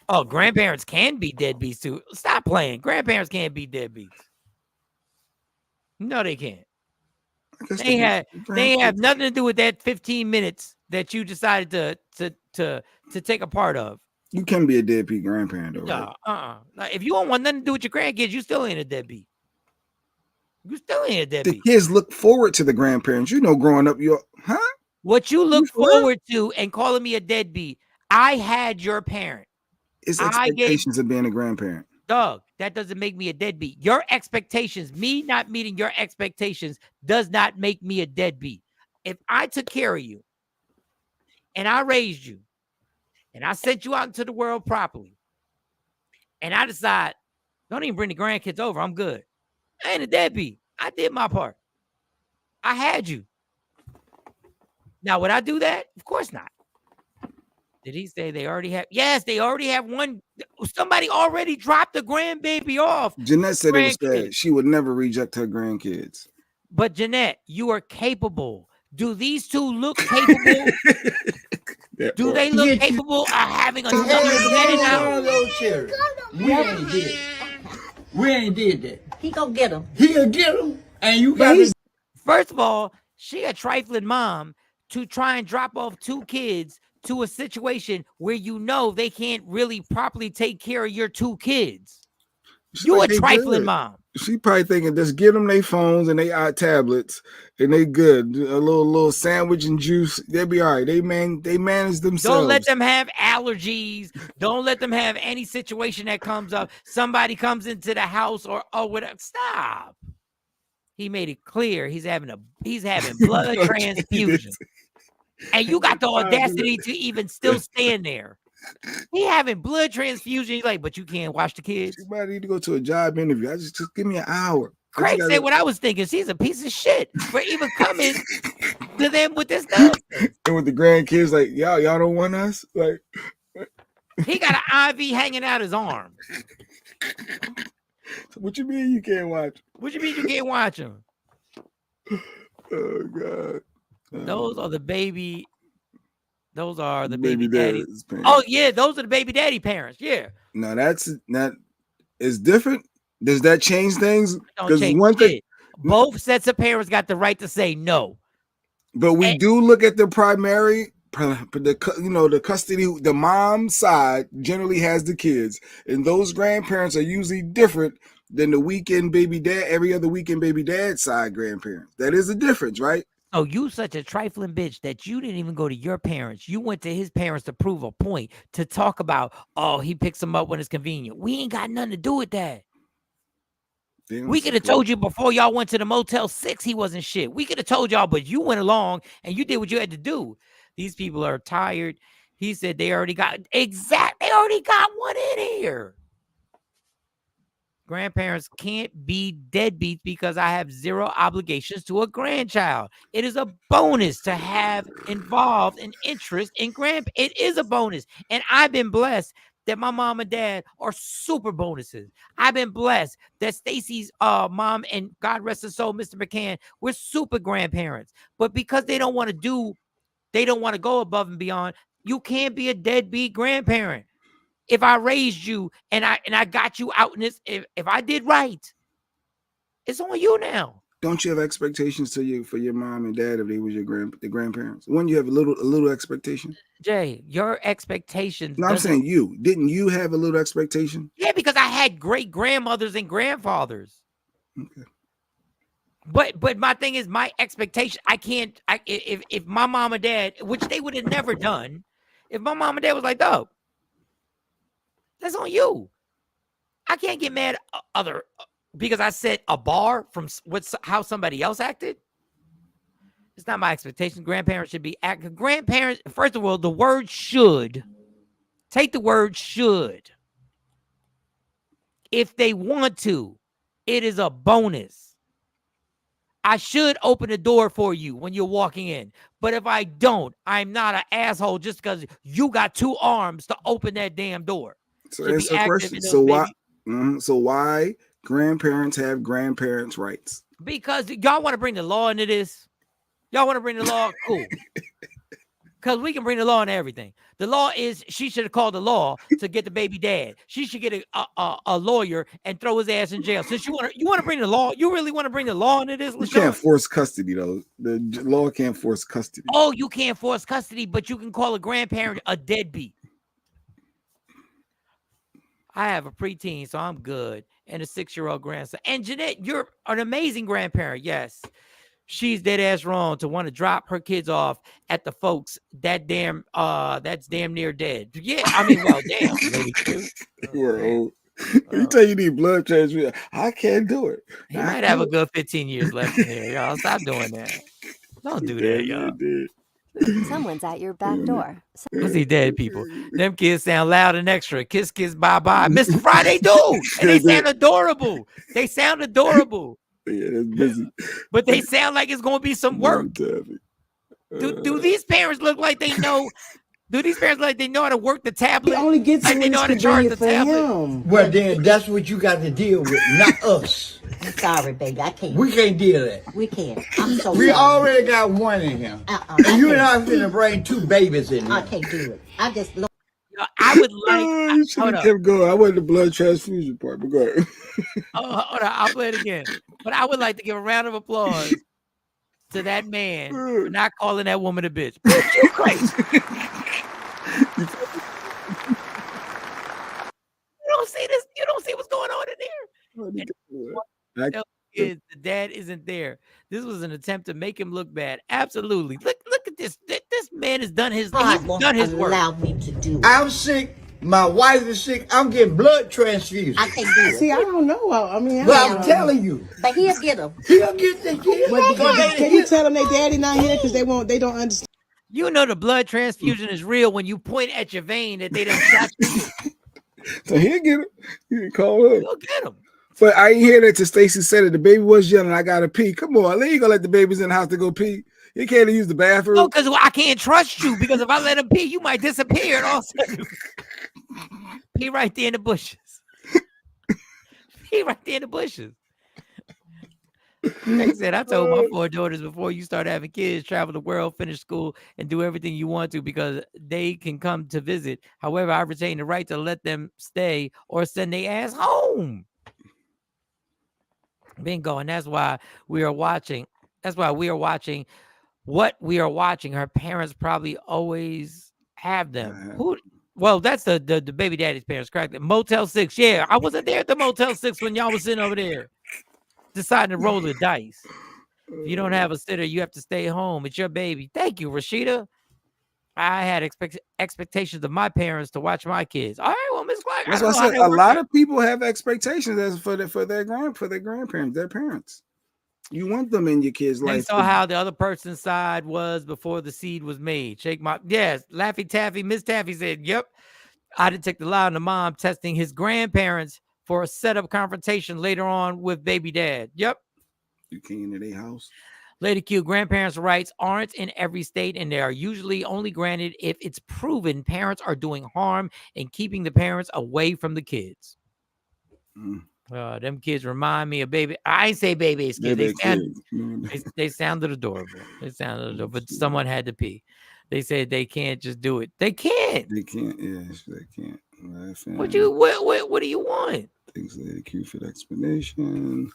Oh, grandparents can be deadbeats too. Stop playing. Grandparents can't be deadbeats. No, they can't. They have nothing to do with that 15 minutes that you decided to take a part of. You can be a deadbeat grandparent, though, right? Like, if you don't want nothing to do with your grandkids, you still ain't a deadbeat. You still ain't a deadbeat. The kids look forward to the grandparents. You know, growing up, what you look forward to and calling me a deadbeat. I had your parent. It's expectations of being a grandparent. Doug, that doesn't make me a deadbeat. Your expectations, me not meeting your expectations, does not make me a deadbeat. If I took care of you and I raised you and I sent you out into the world properly and I decide, don't even bring the grandkids over, I'm good. I ain't a deadbeat. I did my part. I had you. Now, would I do that? Of course not. Did he say they already have? Yes, they already have one. Somebody already dropped the grandbaby off. Jeanette said it was sad. She would never reject her grandkids. But Jeanette, you are capable. Do these two look capable? Do they look capable of having another kid now? We ain't did that. He gonna get him. He'll get him. And you got to. First of all, she a trifling mom to try and drop off two kids to a situation where you know they can't really properly take care of your two kids. You a trifling mom. She probably thinking, just give them their phones and their tablets, and they good. A little sandwich and juice, they'll be all right. They manage themselves. Don't let them have allergies. Don't let them have any situation that comes up. Somebody comes into the house or whatever. Stop. He made it clear he's having blood transfusion. And you got the audacity to even still stand there. He having blood transfusion. He's like, but you can't watch the kids. You might need to go to a job interview. Just give me an hour. Craig said what I was thinking. She's a piece of shit for even coming to them with this stuff. And with the grandkids, like, y'all don't want us? Like, he got an IV hanging out his arm. So what you mean you can't watch? What you mean you can't watch them? Oh God. Those are the baby daddy daddies. Oh yeah, those are the baby daddy parents. Yeah. No, that is different. Does that change things? Because one thing, both sets of parents got the right to say no. But we do look at the primary, the custody. The mom side generally has the kids, and those grandparents are usually different than the weekend baby dad. Every other weekend baby dad side grandparents. That is a difference, right? Oh, you such a trifling bitch that you didn't even go to your parents. You went to his parents to prove a point, to talk about, oh, he picks them up when it's convenient. We ain't got nothing to do with that. We could have told you before y'all went to the Motel 6 he wasn't shit. We could have told y'all, but you went along and you did what you had to do. These people are tired. He said they already got one in here. Grandparents can't be deadbeats because I have zero obligations to a grandchild. It is a bonus to have involved an interest in It is a bonus. And I've been blessed that my mom and dad are super bonuses. I've been blessed that Stacy's mom and God rest his soul, Mr. McCann, we're super grandparents. But because they don't want to go above and beyond, you can't be a deadbeat grandparent. If I raised you and I got you out in this, if I did right, it's on you now. Don't you have expectations for your mom and dad if they was the grandparents? Wouldn't you have a little expectation? Jay, your expectations. No, I'm saying you. Didn't you have a little expectation? Yeah, because I had great grandmothers and grandfathers. Okay. But my thing is, my expectation, if my mom and dad, which they would have never done, if my mom and dad was like, "Dope, that's on you." I can't get mad because I set a bar from how somebody else acted. It's not my expectation. Grandparents should be acting. Grandparents, first of all, the word should. Take the word should. If they want to, it is a bonus. I should open the door for you when you're walking in. But if I don't, I'm not an asshole just because you got two arms to open that damn door. So that's the question. So why grandparents have grandparents' rights? Because y'all want to bring the law into this. Y'all want to bring the law? Cool. because we can bring the law into everything. The law is she should have called the law to get the baby dad. She should get a lawyer and throw his ass in jail. Since you want to bring the law, you really want to bring the law into this? You can't force custody though. The law can't force custody. Oh, you can't force custody, but you can call a grandparent a deadbeat. I have a preteen, so I'm good, and a 6-year-old grandson. And Jeanette, you're an amazing grandparent. Yes. She's dead ass wrong to want to drop her kids off at the folks that's damn near dead. Yeah, I mean, well, damn, lady too. You're old. You tell you need blood transfusion. I can't do it. He might have a good 15 years left in here, y'all. Stop doing that. Don't do that, y'all. Someone's at your back door. I see dead people. Them kids sound loud and extra. Kiss, kiss, bye, bye. Mr. Friday do, and they sound adorable. They sound adorable. Yeah, that's busy. But they sound like it's going to be some work. Do these parents look like they know? Do these parents look like they know how to work the tablet? He only gets like they know how to charge the tablet. Well, then that's what you got to deal with, not us. I'm sorry, baby. I can't. We can't deal with that. We can't. I'm so We sorry. already got one in here. And you're not going to bring 2 babies in here. I can't do it. I just look. I would like. You should have kept going. I wanted the blood transfusion part, but go ahead. Hold on, I'll play it again. But I would like to give a round of applause to that man for not calling that woman a bitch. Bitch, you crazy. You don't see this. You don't see what's going on in there. The dad isn't there. This was an attempt to make him look bad. Absolutely. Look at this. This man has done his. He's done his work. Allow me to do it. I'm sick. My wife is sick. I'm getting blood transfusion. I can't do it. See, I don't know. I mean, I'm telling you. But he'll get them. He'll get the kids. Can you tell them their daddy not here because they don't understand? You know the blood transfusion is real when you point at your vein that they done shot you. So he'll get him. You can call him. You'll get him. But I ain't hear that till Stacy said it. The baby was yelling, I gotta pee. Come on, you gonna let the babies in the house to go pee. You can't use the bathroom. No, because I can't trust you. Because if I let him pee, you might disappear. And all of a sudden, pee right there in the bushes. Pee right there in the bushes. Like I said, I told my 4 daughters before you start having kids, travel the world, finish school, and do everything you want to because they can come to visit. However, I retain the right to let them stay or send their ass home. Bingo. And that's why we are watching. That's why we are watching what we are watching. Her parents probably always have them. Well, that's the baby daddy's parents, correct? Motel 6. Yeah, I wasn't there at the Motel 6 when y'all was sitting over there deciding to roll the dice. If you don't have a sitter, you have to stay home. It's your baby. Thank you, Rashida. I had expectations of my parents to watch my kids. All right, well, Miss Clark. That's what I said. A lot of people have expectations as for their grandparents, their parents. You want them in your kids' life. They saw how the other person's side was before the seed was made. Yes, Laffy Taffy, Miss Taffy said, yep. I detect the lie on the mom testing his grandparents for a setup confrontation later on with baby dad. Yep. You came to their house. Lady Q, grandparents' rights aren't in every state, and they are usually only granted if it's proven parents are doing harm and keeping the parents away from the kids. Them kids remind me of baby. I ain't say baby's kids. They sounded adorable. They sounded adorable, but someone had to pee. They said they can't just do it. They can't. They can't. Yes, they can't. What do you want? Thanks, Lady Q, for the explanation.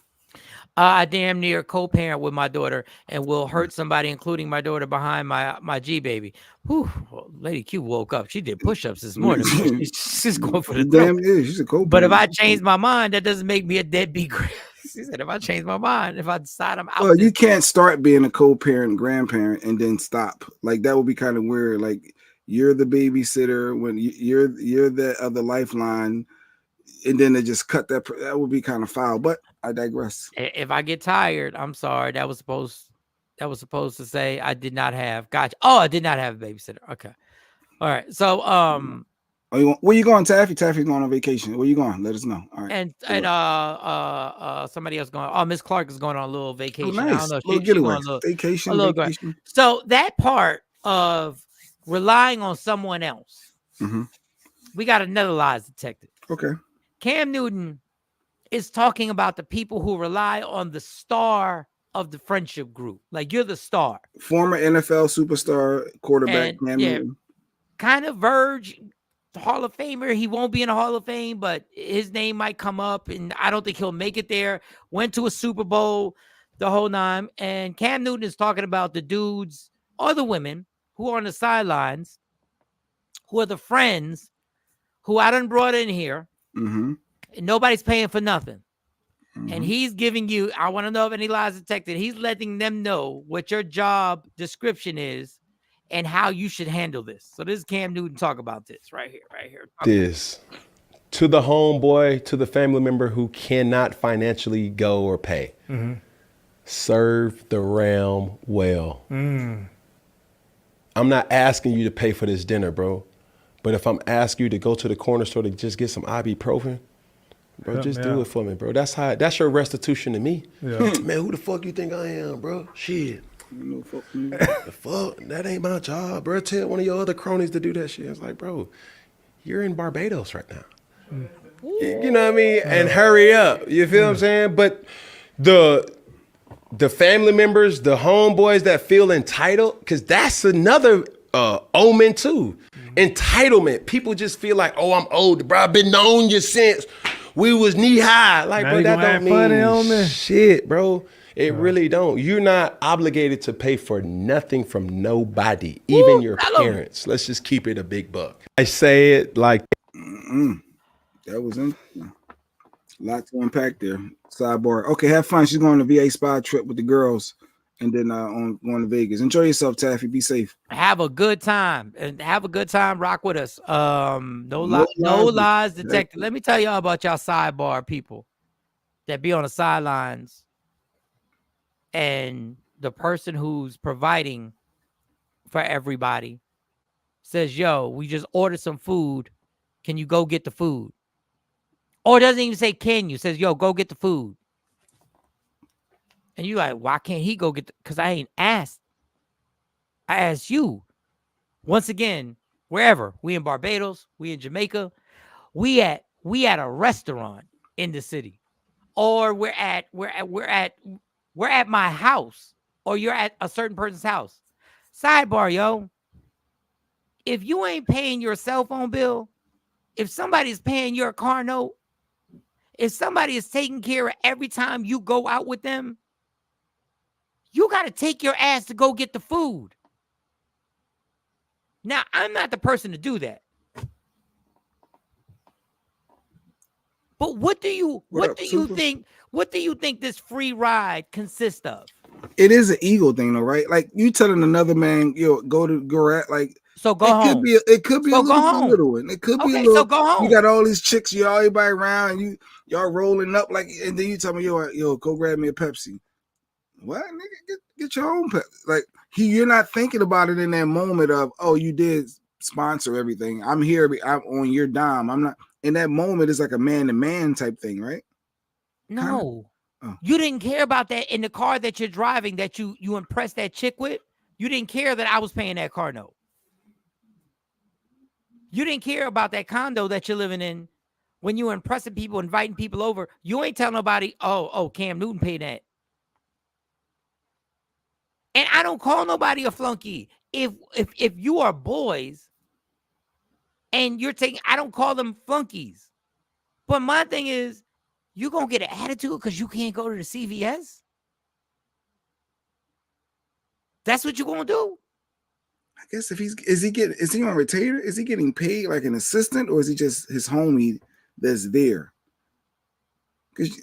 I damn near co-parent with my daughter and will hurt somebody, including my daughter behind my G baby. Whew, Lady Q woke up. She did push-ups this morning. She's going for the damn yeah, she's a co-parent. But if I change my mind, that doesn't make me a deadbeat. She said, if I change my mind, if I decide I'm out. Well, you can't start being a co-parent, grandparent, and then stop. Like that would be kind of weird. Like you're the babysitter when you're the other lifeline. And then they just cut that. That would be kind of foul, but I digress. If I get tired, I'm sorry. That was supposed to say I did not have. Gotcha. Oh, I did not have a babysitter. Okay. All right. So, where you going, Taffy? Taffy going on vacation. Where you going? Let us know. All right. And somebody else going. Oh, Miss Clark is going on a little vacation. Oh, nice. I don't know. Little getaway. Vacation. So that part of relying on someone else, we got another lies detective. Okay. Cam Newton is talking about the people who rely on the star of the friendship group. Like you're the star. Former NFL superstar quarterback And, Cam Newton. Kind of verge Hall of Famer. He won't be in the Hall of Fame, but his name might come up, and I don't think he'll make it there. Went to a Super Bowl, the whole nine. And Cam Newton is talking about the dudes or the women who are on the sidelines, who are the friends who I done brought in here, and nobody's paying for nothing. And he's giving you, I want to know if any lies detected. He's letting them know what your job description is and how you should handle this. So this is Cam Newton talk about this right here. This to the homeboy, to the family member who cannot financially go or pay. Serve the realm well. I'm not asking you to pay for this dinner, bro. But if I'm asking you to go to the corner store to just get some ibuprofen, bro, just do it for me, bro. That's your restitution to me. Man, who the fuck you think I am, bro? Shit. The fuck? That ain't my job, bro. Tell one of your other cronies to do that shit. It's like, bro, you're in Barbados right now. You know what I mean? And hurry up. You feel what I'm saying? But the family members, the homeboys that feel entitled, because that's another omen too. Entitlement. People just feel like, oh, I'm old, bro. I've been knowing you since we was knee high. Like, bro, that don't mean shit, bro. It really don't. You're not obligated to pay for nothing from nobody, even your parents. Let's just keep it a big buck. I say it like that was interesting. A lot to unpack there. Sidebar. Okay, have fun. She's going on a VA spa trip with the girls, and then going to Vegas. Enjoy yourself, Taffy. Be safe. Have a good time. Rock with us. No lies detected. Let me tell y'all about y'all sidebar people that be on the sidelines, and the person who's providing for everybody says, yo, we just ordered some food. Can you go get the food? Or doesn't even say, can you? Says, yo, go get the food. And you like, why can't he go get because I ain't asked. I asked you. Once again, wherever. We in Barbados, we in Jamaica, we at a restaurant in the city. Or we're at my house, or you're at a certain person's house. Sidebar, yo. If you ain't paying your cell phone bill, if somebody's paying your car note, if somebody is taking care of every time you go out with them, you got to take your ass to go get the food. Now, I'm not the person to do that. But what do you think this free ride consists of? It is an ego thing, though, right? Like you telling another man, yo, go at like. So go home. It could be a little one. It could be a little. So go home. You got all these chicks, everybody around, and y'all rolling up like, and then you tell me, yo, go grab me a Pepsi. What, nigga? Get your own Pepsi. Like you're not thinking about it in that moment of, oh, you did sponsor everything. I'm here. I'm on your dime. I'm not. In that moment, it's like a man-to-man type thing, right? No. You didn't care about that in the car that you're driving that you impressed that chick with. You didn't care that I was paying that car note. You didn't care about that condo that you're living in when you were impressing people, inviting people over. You ain't telling nobody, oh, Cam Newton paid that. And I don't call nobody a flunky. If you are boys and you're taking, I don't call them flunkies. But my thing is, you gonna get an attitude because you can't go to the CVS? That's what you gonna do? I guess if is he on retainer? Is he getting paid like an assistant, or is he just his homie that's there? Because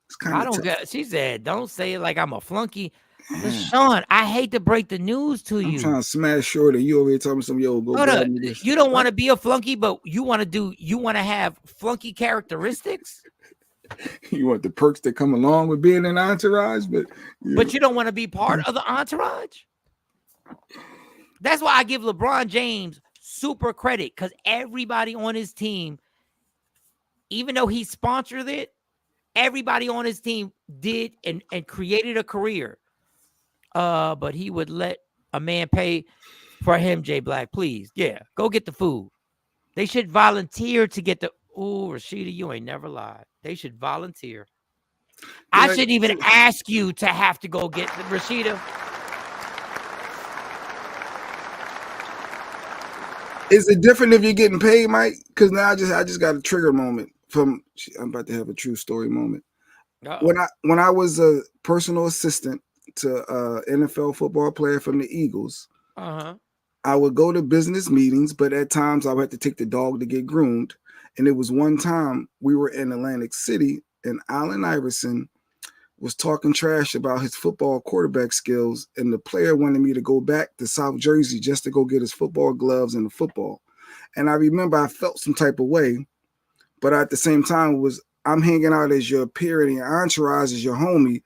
it's kind of. I don't get. She said, "Don't say it like I'm a flunky." But Shawn, I hate to break the news to you. I'm trying to smash Shorty. You over here telling me some go. You don't want to be a flunky, but you want to have flunky characteristics. You want the perks that come along with being an entourage, but you don't want to be part of the entourage. That's why I give LeBron James super credit, because everybody on his team, even though he sponsored it, everybody on his team did and created a career. But he would let a man pay for him, Jay Black, please. Yeah, go get the food. They should volunteer to get the. Ooh, Rashida, you ain't never lied. They should volunteer. I shouldn't even ask you to have to go get Rashida. Is it different if you're getting paid, Mike? Because now I just got a trigger moment from. I'm about to have a true story moment. Uh-oh. When I was a personal assistant to NFL football player from the Eagles, I would go to business meetings, but at times I would have to take the dog to get groomed. And it was one time we were in Atlantic City, and Allen Iverson was talking trash about his football quarterback skills, and the player wanted me to go back to South Jersey just to go get his football gloves and the football. And I remember I felt some type of way, but at the same time I'm hanging out as your peer and your entourage as your homie,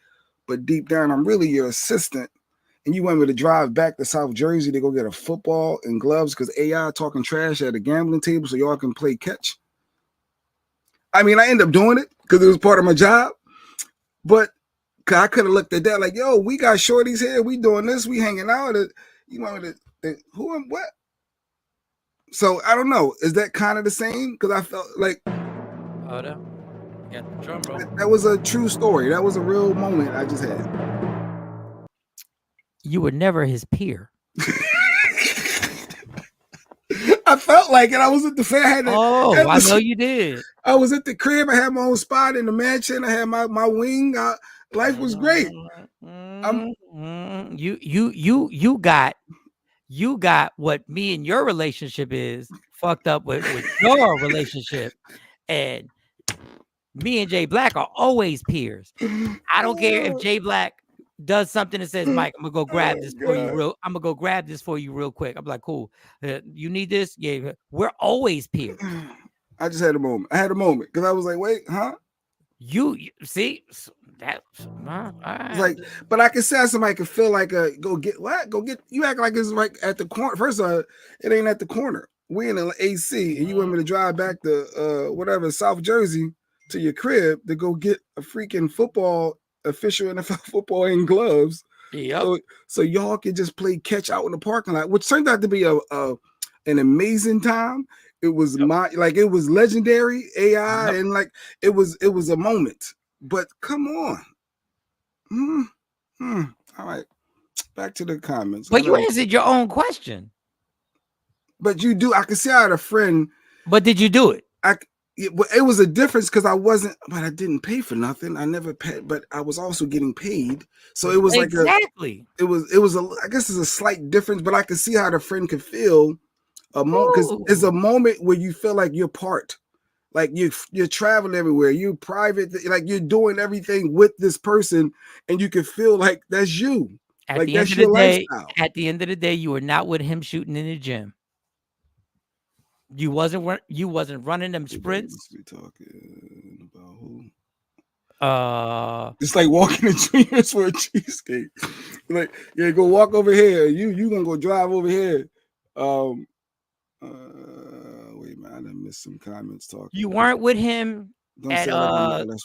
but deep down I'm really your assistant. And you want me to drive back to South Jersey to go get a football and gloves because AI talking trash at a gambling table so y'all can play catch. I mean, I ended up doing it because it was part of my job, but I could have looked at that like, yo, we got shorties here. We doing this. We hanging out. You want me to who and what? So I don't know. Is that kind of the same? Because I felt like hold up. Got the drum roll. That was a true story. That was a real moment I just had. You were never his peer. I felt like it. I was at the fair. I know you did. I was at the crib. I had my own spot in the mansion. I had my wing. Life was great. You got what me and your relationship is fucked up with your relationship, and me and Jay Black are always peers. I don't care if Jay Black does something that says, Mike, I'm gonna go grab this for you I'm gonna go grab this for you real quick. I'm like, cool. You need this? Yeah, we're always peers. I just had a moment. I had a moment because I was like, wait, huh? You see that? It's like, but I can say somebody can feel like go get what? Go get. You act like it's right at the corner. First of all, it ain't at the corner. We in the AC, and you want me to drive back to whatever South Jersey to your crib to go get a freaking official NFL football and gloves. Yep. So y'all can just play catch out in the parking lot, which turned out to be an amazing time. It was it was legendary AI, and like it was a moment. But come on. All right. Back to the comments. But you answered your own question. But you do. I can see I had a friend. But did you do it? It was a difference because I didn't pay for nothing. I never paid, but I was also getting paid. So it was exactly. I guess it's a slight difference, but I could see how the friend could feel because it's a moment where you feel like you're part. Like you're traveling everywhere, you're private, like you're doing everything with this person, and you can feel like that's you. At like the that's end of your the day, lifestyle. at the end of the day, you were not with him shooting in the gym. You wasn't running them sprints. We talking about who? It's like walking to Junior's for a cheesecake. Like, yeah, go walk over here. You gonna go drive over here. Wait, man, I done missed some comments talking. You weren't with him that's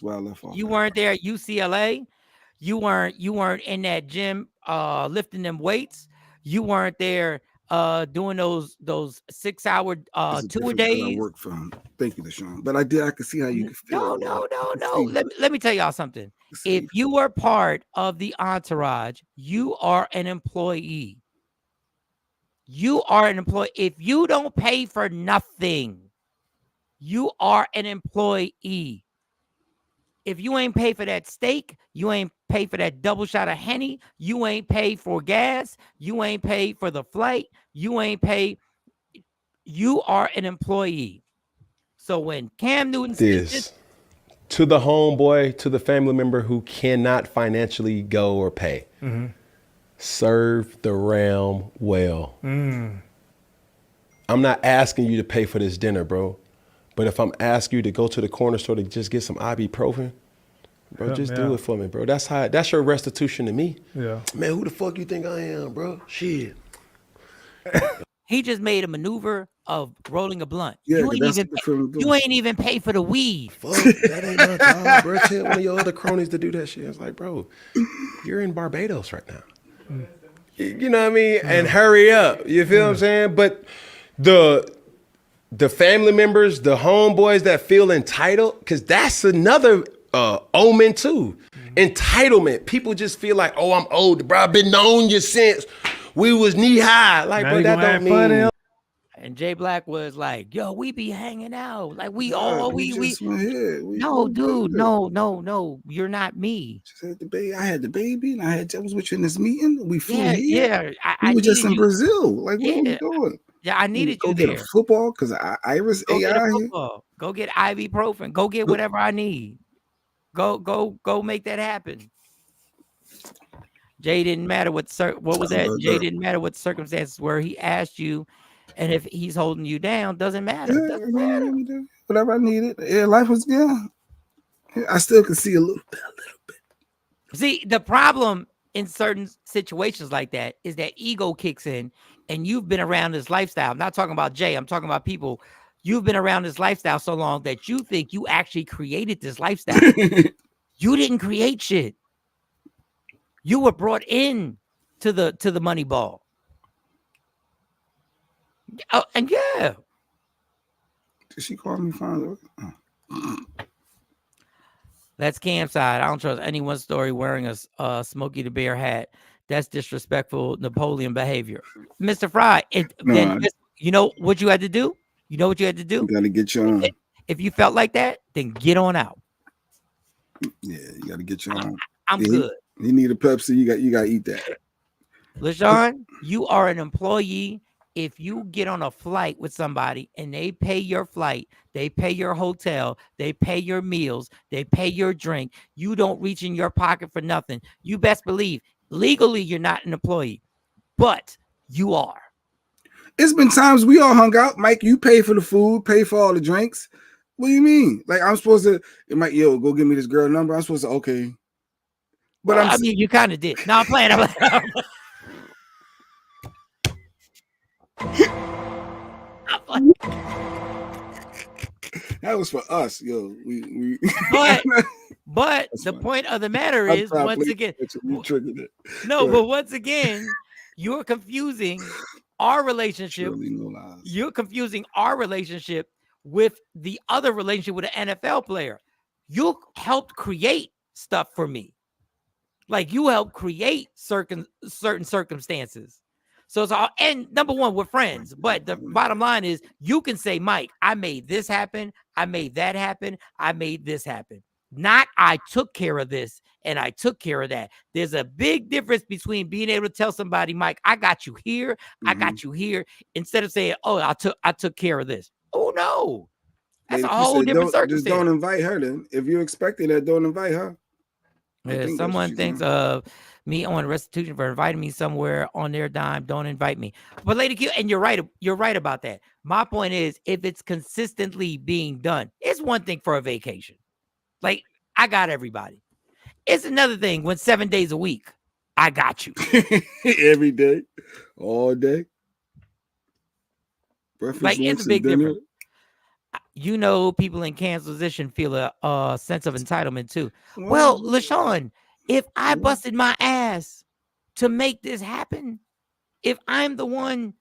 why I left off. You weren't there at UCLA. You weren't in that gym lifting them weights. You weren't there doing those 6-hour tour days. I work for him. Thank you, Shawn. But I could see how you could feel. No. Let me tell y'all something. If you were part of the entourage, you are an employee. You are an employee. If you don't pay for nothing, you are an employee. If you ain't pay for that steak, you ain't pay for that double shot of Henny, you ain't pay for gas, you ain't pay for the flight, you ain't pay. You are an employee. So when Cam Newton says to the homeboy, to the family member who cannot financially go or pay, serve the realm well. I'm not asking you to pay for this dinner, bro. But if I'm asking you to go to the corner store to just get some ibuprofen, bro, do it for me, bro. That's your restitution to me. Yeah. Man, who the fuck you think I am, bro? Shit. He just made a maneuver of rolling a blunt. Yeah, you ain't even pay for the weed. Fuck, that ain't my job, bro. Tell one of your other cronies to do that shit. It's like, bro, you're in Barbados right now. You know what I mean? And hurry up. You feel what I'm saying? But the family members, the homeboys that feel entitled, because that's another omen too. Entitlement. People just feel like, oh, I'm old, bro. I've been knowing you since we was knee high. Like, bro, that don't mean. And Jay Black was like, yo, we be hanging out. Like we just went here. No, dude, no. You're not me. Just had the baby. I had the baby and I was with you in this meeting. We flew here. Yeah. We were just in Brazil. Like, what are we doing? Yeah, I needed you go get a football because Iris go AI get a here. football. Go get ibuprofen. Go get whatever I need. Go make that happen. Jay didn't matter what was that? Jay didn't matter what circumstances were. He asked you, and if he's holding you down, doesn't matter. Yeah, Doesn't matter. Whatever I needed. Yeah, life was I still can see a little bit. See, the problem in certain situations like that is that ego kicks in, and you've been around this lifestyle. I'm not talking about Jay. I'm talking about people. You've been around this lifestyle so long that you think you actually created this lifestyle. You didn't create shit. You were brought in to the money ball. Oh, and yeah. Did she call me finally? That's Camside. I don't trust anyone's story wearing a Smokey the Bear hat. That's disrespectful Napoleon behavior. Mr. Fry, you know what you had to do? You know what you had to do? You got to get you on. If you felt like that, then get on out. Yeah, you got to get you on. I'm good. You need a Pepsi. You got to eat that. LaShawn, you are an employee. If you get on a flight with somebody and they pay your flight, they pay your hotel, they pay your meals, they pay your drink, you don't reach in your pocket for nothing. You best believe legally you're not an employee, but you are. It's been times we all hung out. Mike, you pay for the food, pay for all the drinks. What do you mean? Like, I'm supposed to, Mike, go give me this girl number. I'm supposed to, okay. But well, I mean, you kind of did. No, I'm playing. That was for us, yo. But the point of the matter is, once again, but once again, you're confusing our relationship. You're confusing our relationship with the other relationship with an NFL player. You helped create stuff for me. Like you helped create certain circumstances. So it's all, and number one, we're friends. But the bottom line is you can say, Mike, I made this happen. I made that happen. I made this happen. Not I took care of this and I took care of that. There's a big difference between being able to tell somebody, Mike, I got you here. I got you here. Instead of saying, oh, I took care of this. Oh, no. That's a whole different circumstance. Just don't invite her then. If you're expecting that, don't invite her. If someone thinks of me on restitution for inviting me somewhere on their dime, don't invite me. But Lady Q, and you're right about that. My point is, if it's consistently being done, it's one thing for a vacation. Like, I got everybody. It's another thing when 7 days a week, I got you. Every day, all day. Breakfast, like, it's a big difference. You know, people in Cam's position feel a sense of entitlement too. Well, LaShawn, if I busted my ass to make this happen, if I'm the one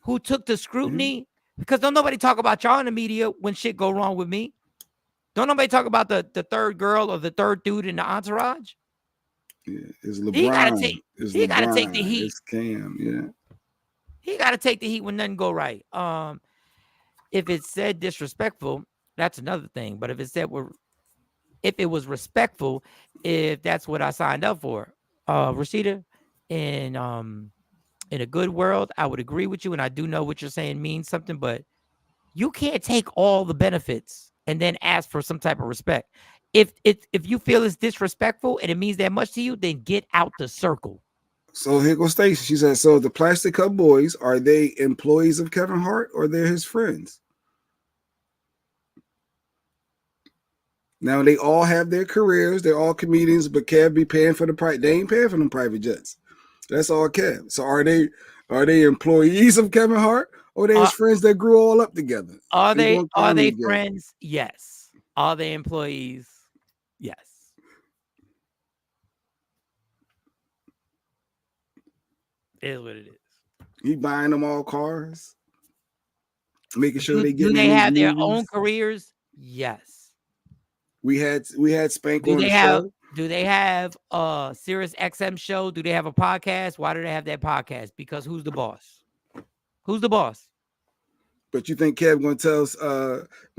who took the scrutiny, because don't nobody talk about y'all in the media when shit go wrong with me. Don't nobody talk about the third girl or the third dude in the entourage. Yeah, it's LeBron. He gotta take the heat. It's Cam, yeah. He gotta take the heat when nothing go right. If it said disrespectful, that's another thing. But if it was respectful, if that's what I signed up for, Rashida, in a good world, I would agree with you, and I do know what you're saying means something. But you can't take all the benefits and then ask for some type of respect. If you feel it's disrespectful and it means that much to you, then get out the circle. So here goes Stacey. She said, "So the Plastic Cup Boys, are they employees of Kevin Hart or they're his friends?" Now they all have their careers. They're all comedians, but Kev be paying for the price. They ain't paying for them private jets. That's all Kev. So are they employees of Kevin Hart or are they his friends that grew all up together? Are they friends? Yes. Are they employees? Yes. It is what it is. He buying them all cars, making sure they get. Do they have their own careers? Yes. We had Spank Do on they the have? show. Do they have a Sirius XM show? Do they have a podcast? Why do they have that podcast? Because who's the boss? Who's the boss? But you think Kev gonna tell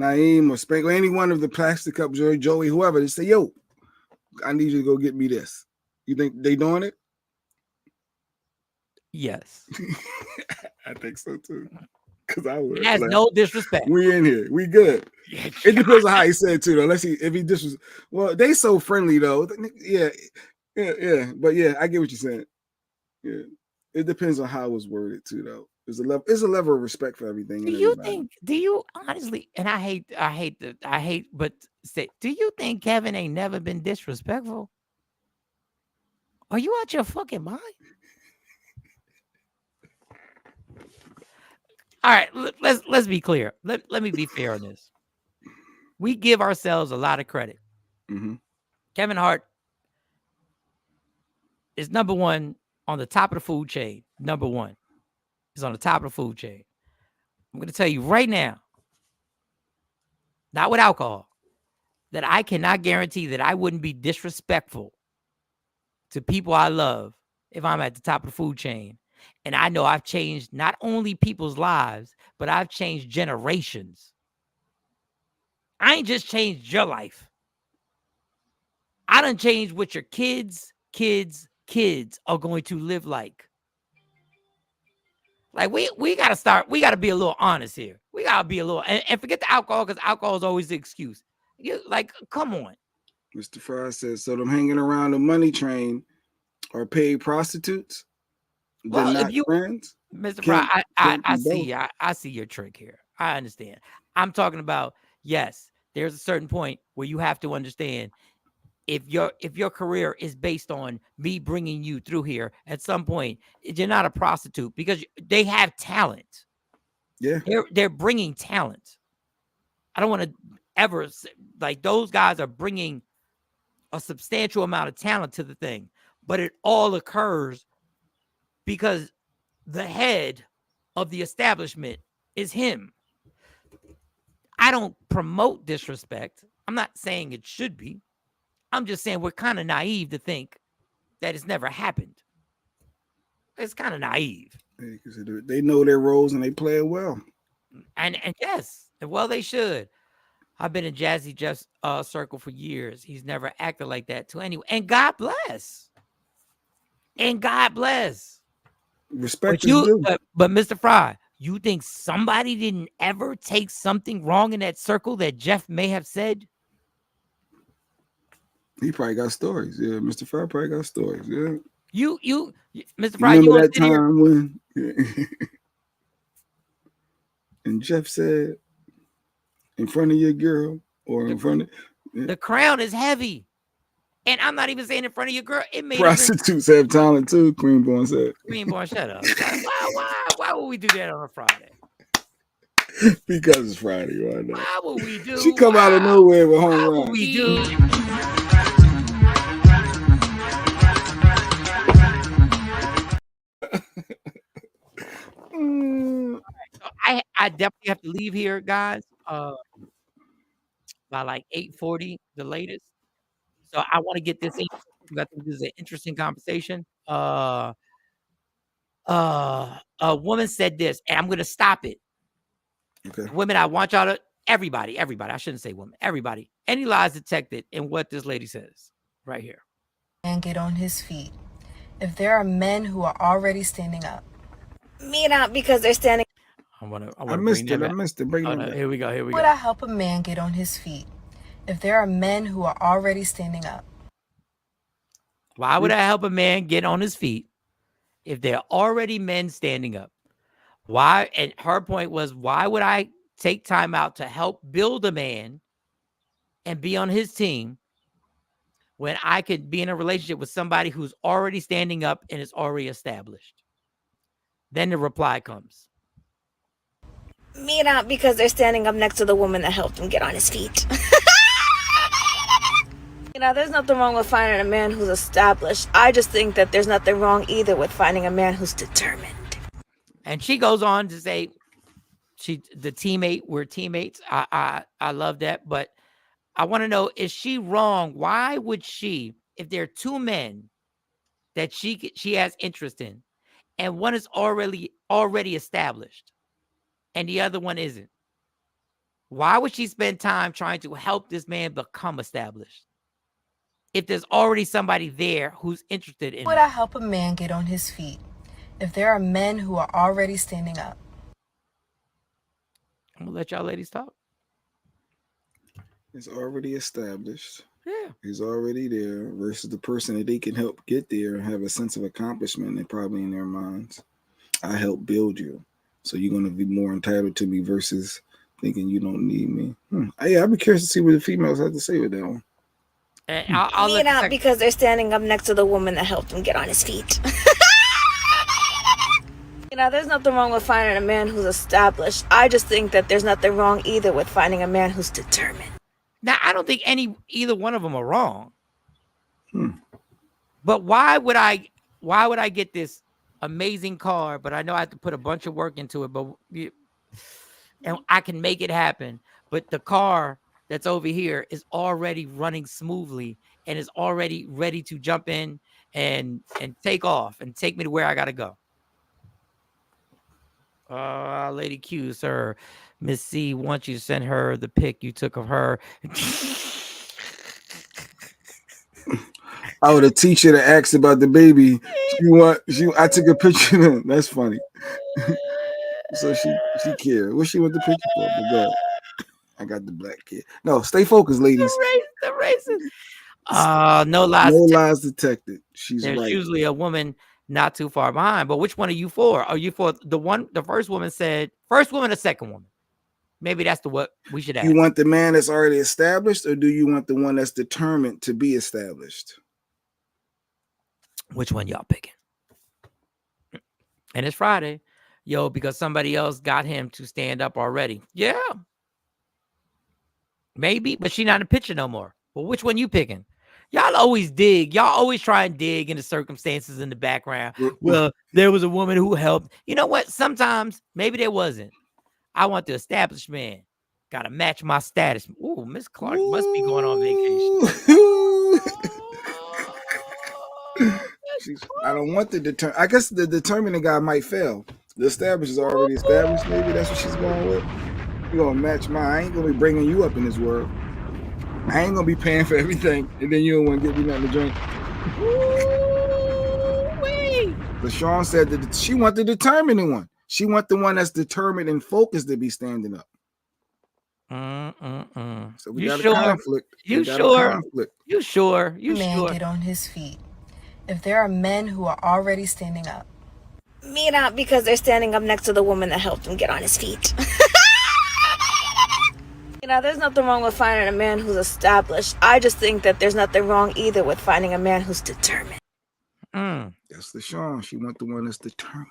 Naeem or Spank or any one of the Plastic Cup, Joey, whoever, to say, yo, I need you to go get me this. You think they doing it? Yes. I think so too. Because I would. It has no disrespect. We in here. We good. It depends on how he said it too, though. Let's see if he well, they so friendly though. Yeah. But yeah, I get what you're saying. Yeah. It depends on how it was worded too, though. There's a level of respect for everything. Do you honestly, and I hate, but say, do you think Kevin ain't never been disrespectful? Are you out your fucking mind? All right, let's be clear. Let me be fair on this. We give ourselves a lot of credit. Mm-hmm. Kevin Hart is number one on the top of the food chain. Number one is on the top of the food chain. I'm going to tell you right now, not with alcohol, that I cannot guarantee that I wouldn't be disrespectful to people I love if I'm at the top of the food chain. And I know I've changed not only people's lives, but I've changed generations. I ain't just changed your life. I done changed what your kids are going to live like. Like we gotta start, we gotta be a little honest here. We gotta be a little and forget the alcohol, because alcohol is always the excuse. Like, come on. Mr. Fry says, so them hanging around the money train are paid prostitutes? They're not friends? Mr. Fry, I see your trick here. I understand. I'm talking about, yes, there's a certain point where you have to understand if your career is based on me bringing you through here, at some point, you're not a prostitute, because they have talent. Yeah. They're bringing talent. I don't want to ever say, like, those guys are bringing a substantial amount of talent to the thing, but it all occurs because the head of the establishment is him. I don't promote disrespect. I'm not saying it should be. I'm just saying we're kind of naive to think that it's never happened. It's kind of naive. They know their roles and they play it well. And yes, well, they should. I've been in Jazzy Jeff's circle for years. He's never acted like that to anyone. And God bless. Respect is due. But Mr. Fry, you think somebody didn't ever take something wrong in that circle that Jeff may have said? He probably got stories. Yeah, Mr. Fry probably got stories. Yeah. You Mr. Fry, remember that time when and Jeff said, in front of your girl, or in front of the crown is heavy. And I'm not even saying in front of your girl. It made prostitutes have talent too, Queenborn said. Queenborn, shut up. Why would we do that on a Friday? Because it's Friday, why not? Why would we do? She come out of nowhere with home run. We do. I definitely have to leave here, guys. By like 8:40, the latest. So I want to get this in. I think this is an interesting conversation. A woman said this, and I'm going to stop it. Okay. Women, I want y'all to, everybody, I shouldn't say women, everybody, any lies detected in what this lady says right here. And get on his feet. If there are men who are already standing up, mira, because they're standing. I missed it. Bring it back. Here we go. Would I help a man get on his feet if there are men who are already standing up? Why would I help a man get on his feet if there are already men standing up? Why? And her point was, why would I take time out to help build a man and be on his team when I could be in a relationship with somebody who's already standing up and is already established? Then the reply comes. Mira, because they're standing up next to the woman that helped him get on his feet. You know, there's nothing wrong with finding a man who's established. I just think that there's nothing wrong either with finding a man who's determined. And she goes on to say, we're teammates. I love that. But I want to know, is she wrong? Why would she, if there are two men that she has interest in, and one is already established, and the other one isn't? Why would she spend time trying to help this man become established if there's already somebody there who's interested in Would him? I help a man get on his feet if there are men who are already standing up? I'm gonna let y'all ladies talk. It's already established. Yeah. He's already there versus the person that they can help get there and have a sense of accomplishment and probably in their minds. I help build you. So you're going to be more entitled to me versus thinking you don't need me. Yeah, I'd be curious to see what the females have to say with that one. And I'll Me not because they're standing up next to the woman that helped him get on his feet. There's nothing wrong with finding a man who's established. I just think that there's nothing wrong either with finding a man who's determined. Now, I don't think either one of them are wrong. But why would I get this amazing car, but I know I have to put a bunch of work into it, and I can make it happen. But the car that's over here is already running smoothly and is already ready to jump in and take off and take me to where I got to go. Lady Q, sir. Miss C wants you to send her the pic you took of her. Oh, the teacher that asked about the baby. I took a picture of him. That's funny. So she cared. What she want the picture for? But go ahead. I got the black kid. No, stay focused, ladies. The racist. No lies detected. She's There's right. usually a woman not too far behind. But which one are you for? Are you for the first woman said, first woman or second woman? Maybe that's what we should ask. You want the man that's already established, or do you want the one that's determined to be established? Which one y'all picking? And it's Friday. Yo, because somebody else got him to stand up already. Yeah. Maybe, but she not in the picture no more. Well, which one you picking? Y'all always dig. Y'all always try and dig into circumstances in the background. Well, there was a woman who helped. You know what? Sometimes maybe there wasn't. I want the established man. Got to match my status. Ooh, Miss Clark must be going on vacation. I don't want the determined. I guess the determining guy might fail. The established is already established. Maybe that's what she's going with. You're going to match mine. I ain't going to be bringing you up in this world. I ain't going to be paying for everything. And then you don't want to give me nothing to drink. But Shawn said that she want the determining one. She want the one that's determined and focused to be standing up. So we got a conflict. You sure? Man, get on his feet. If there are men who are already standing up. Me not because they're standing up next to the woman that helped him get on his feet. There's nothing wrong with finding a man who's established. I just think that there's nothing wrong either with finding a man who's determined. That's the Shawn. She want the one that's determined.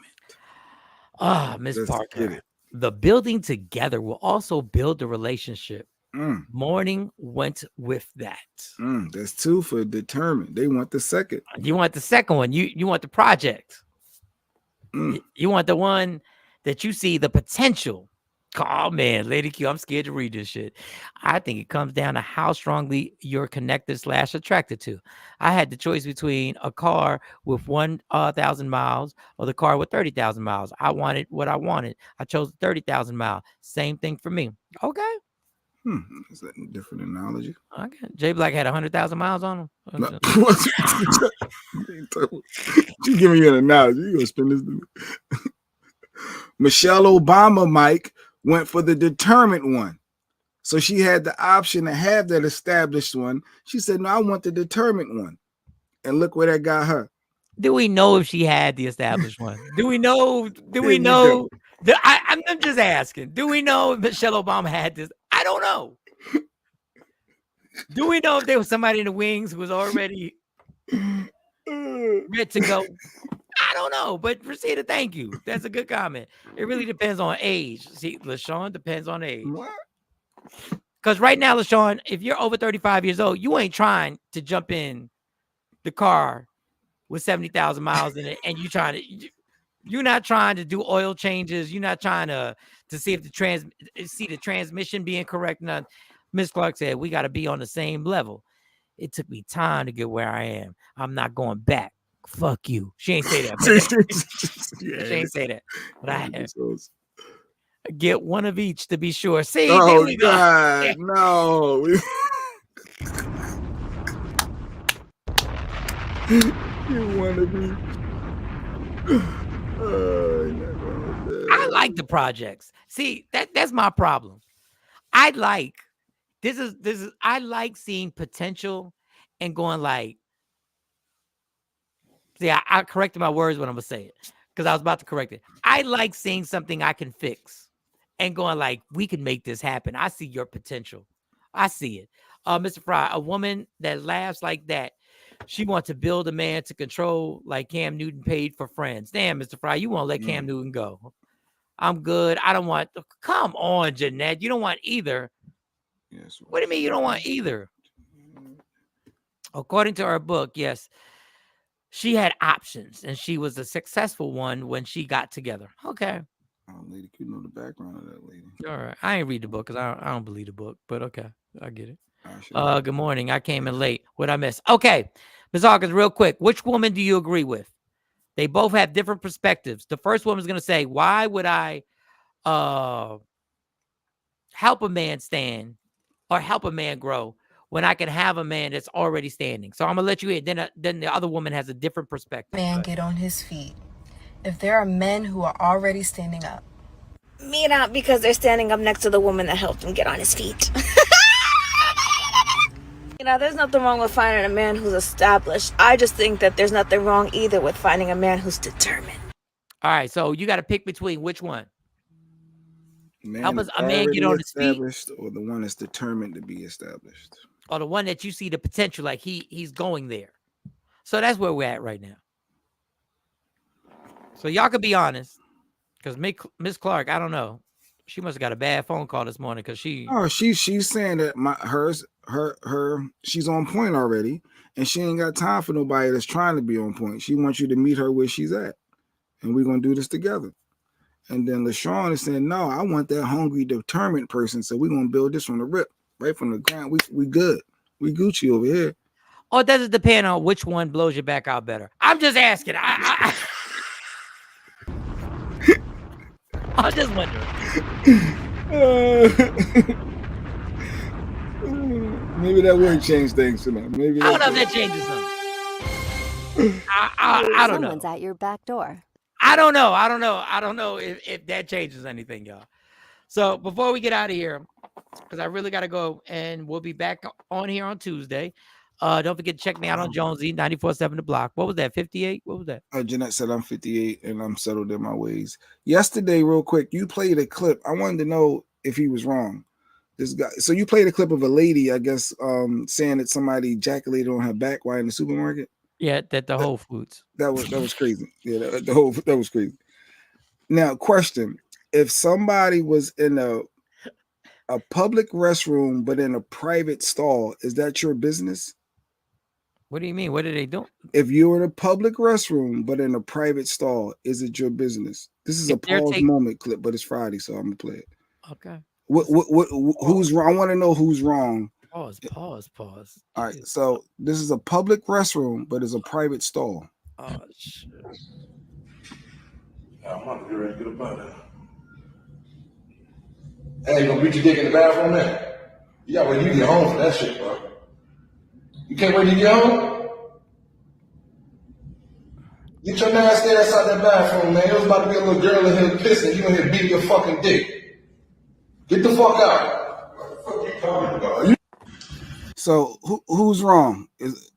Miss Parker. The building together will also build the relationship. Morning went with that. That's two for determined. They want the second. You want the second one. You want the project. You want the one that you see the potential. Oh man, Lady Q, I'm scared to read this shit. I think it comes down to how strongly you're connected / attracted to. I had the choice between a car with 1,000 miles or the car with 30,000 miles. I wanted what I wanted. I chose the 30,000 mile. Same thing for me. Okay. Is that a different analogy? Okay. J Black had 100,000 miles on him. No. She's giving you an analogy. You gonna spend this? Michelle Obama, Mike, went for the determined one. So she had the option to have that established one. She said, no, I want the determined one. And look where that got her. Do we know if she had the established one? Do we know? I'm just asking. Do we know if Michelle Obama had this? I don't know. Do we know if there was somebody in the wings who was already ready to go? I don't know, but Rosita, thank you. That's a good comment. It really depends on age. See, LaShawn depends on age. Because right now, LaShawn, if you're over 35 years old, you ain't trying to jump in the car with 70,000 miles in it, and you're not trying to do oil changes. You're not trying to see if the transmission being correct. None. Miss Clark said, we got to be on the same level. It took me time to get where I am. I'm not going back. Fuck you. She ain't say that. But she ain't say that. But I have. Get one of each to be sure. See, there we go. God, no. You want to be? I like the projects. See, that's my problem. I like I like seeing potential and going like. See, I corrected my words when I'm gonna say it because I was about to correct it. I like seeing something I can fix and going like, we can make this happen. I see your potential. I see it. Mr. Fry, a woman that laughs like that, she wants to build a man to control like Cam Newton paid for Friends. Damn, Mr. Fry, you won't let Cam Newton go. I'm good. I don't want. Come on, Jeanette. You don't want either. Yes. What do you mean you don't want either? According to her book, yes, she had options and she was a successful one when she got together. Okay. Oh, lady, you know the background of that lady. All right. I ain't read the book because I don't believe the book, but okay. I get it. Right, good morning. I came in late. What'd I miss? Okay. Ms. Hawkins, real quick. Which woman do you agree with? They both have different perspectives. The first woman's going to say, why would I help a man stand or help a man grow when I can have a man that's already standing? So I'm going to let you in. Then the other woman has a different perspective. Man get on his feet. If there are men who are already standing up. Me not because they're standing up next to the woman that helped him get on his feet. There's nothing wrong with finding a man who's established. I just think that there's nothing wrong either with finding a man who's determined. All right, so you got to pick between which one. Help us a man get on his feet, or the one that's determined to be established, or the one that you see the potential, like he's going there. So that's where we're at right now. So y'all could be honest, because Miss Clark, I don't know, she must have got a bad phone call this morning because she. Oh, she's saying that she's on point already, and she ain't got time for nobody that's trying to be on point. She wants you to meet her where she's at, and we're gonna do this together. And then LaShawn is saying, no, I want that hungry, determined person. So we're gonna build this from the rip, right from the ground. We good. We Gucci over here. Oh, it doesn't depend on which one blows your back out better. I'm just asking. I'm just wondering. Maybe that would change things tonight. Maybe I don't know if that changes something. I don't know. Someone's at your back door. I don't know if that changes anything, y'all. So before we get out of here, because I really got to go, and we'll be back on here on Tuesday. Don't forget to check me out on Jonesy 94.7 The Block. What was that? 58? What was that? Jeanette said I'm 58 and I'm settled in my ways. Yesterday, real quick, you played a clip. I wanted to know if he was wrong. This guy. So you played a clip of a lady, I guess, saying that somebody ejaculated on her back while in the supermarket. Yeah, the Whole Foods. That was crazy. Yeah, that was crazy. Now, question: if somebody was in a public restroom but in a private stall, is that your business? What do you mean? What did they do? If you're in a public restroom but in a private stall, is it your business? This is a pause moment clip, but it's Friday, so I'm gonna play it. Okay. Who's wrong? I want to know who's wrong. Pause. All right, so this is a public restroom, but it's a private stall. Oh shit! I'm about to get ready to get up out of there. Hey, you gonna beat your dick in the bathroom, man? You gotta wait till you get home for that shit, bro. You can't wait till you get home? Get your nasty ass out that bathroom, man. There was about to be a little girl in here pissing. You in here beating your fucking dick. Get the fuck out. What the fuck you talking about? So who's wrong? Because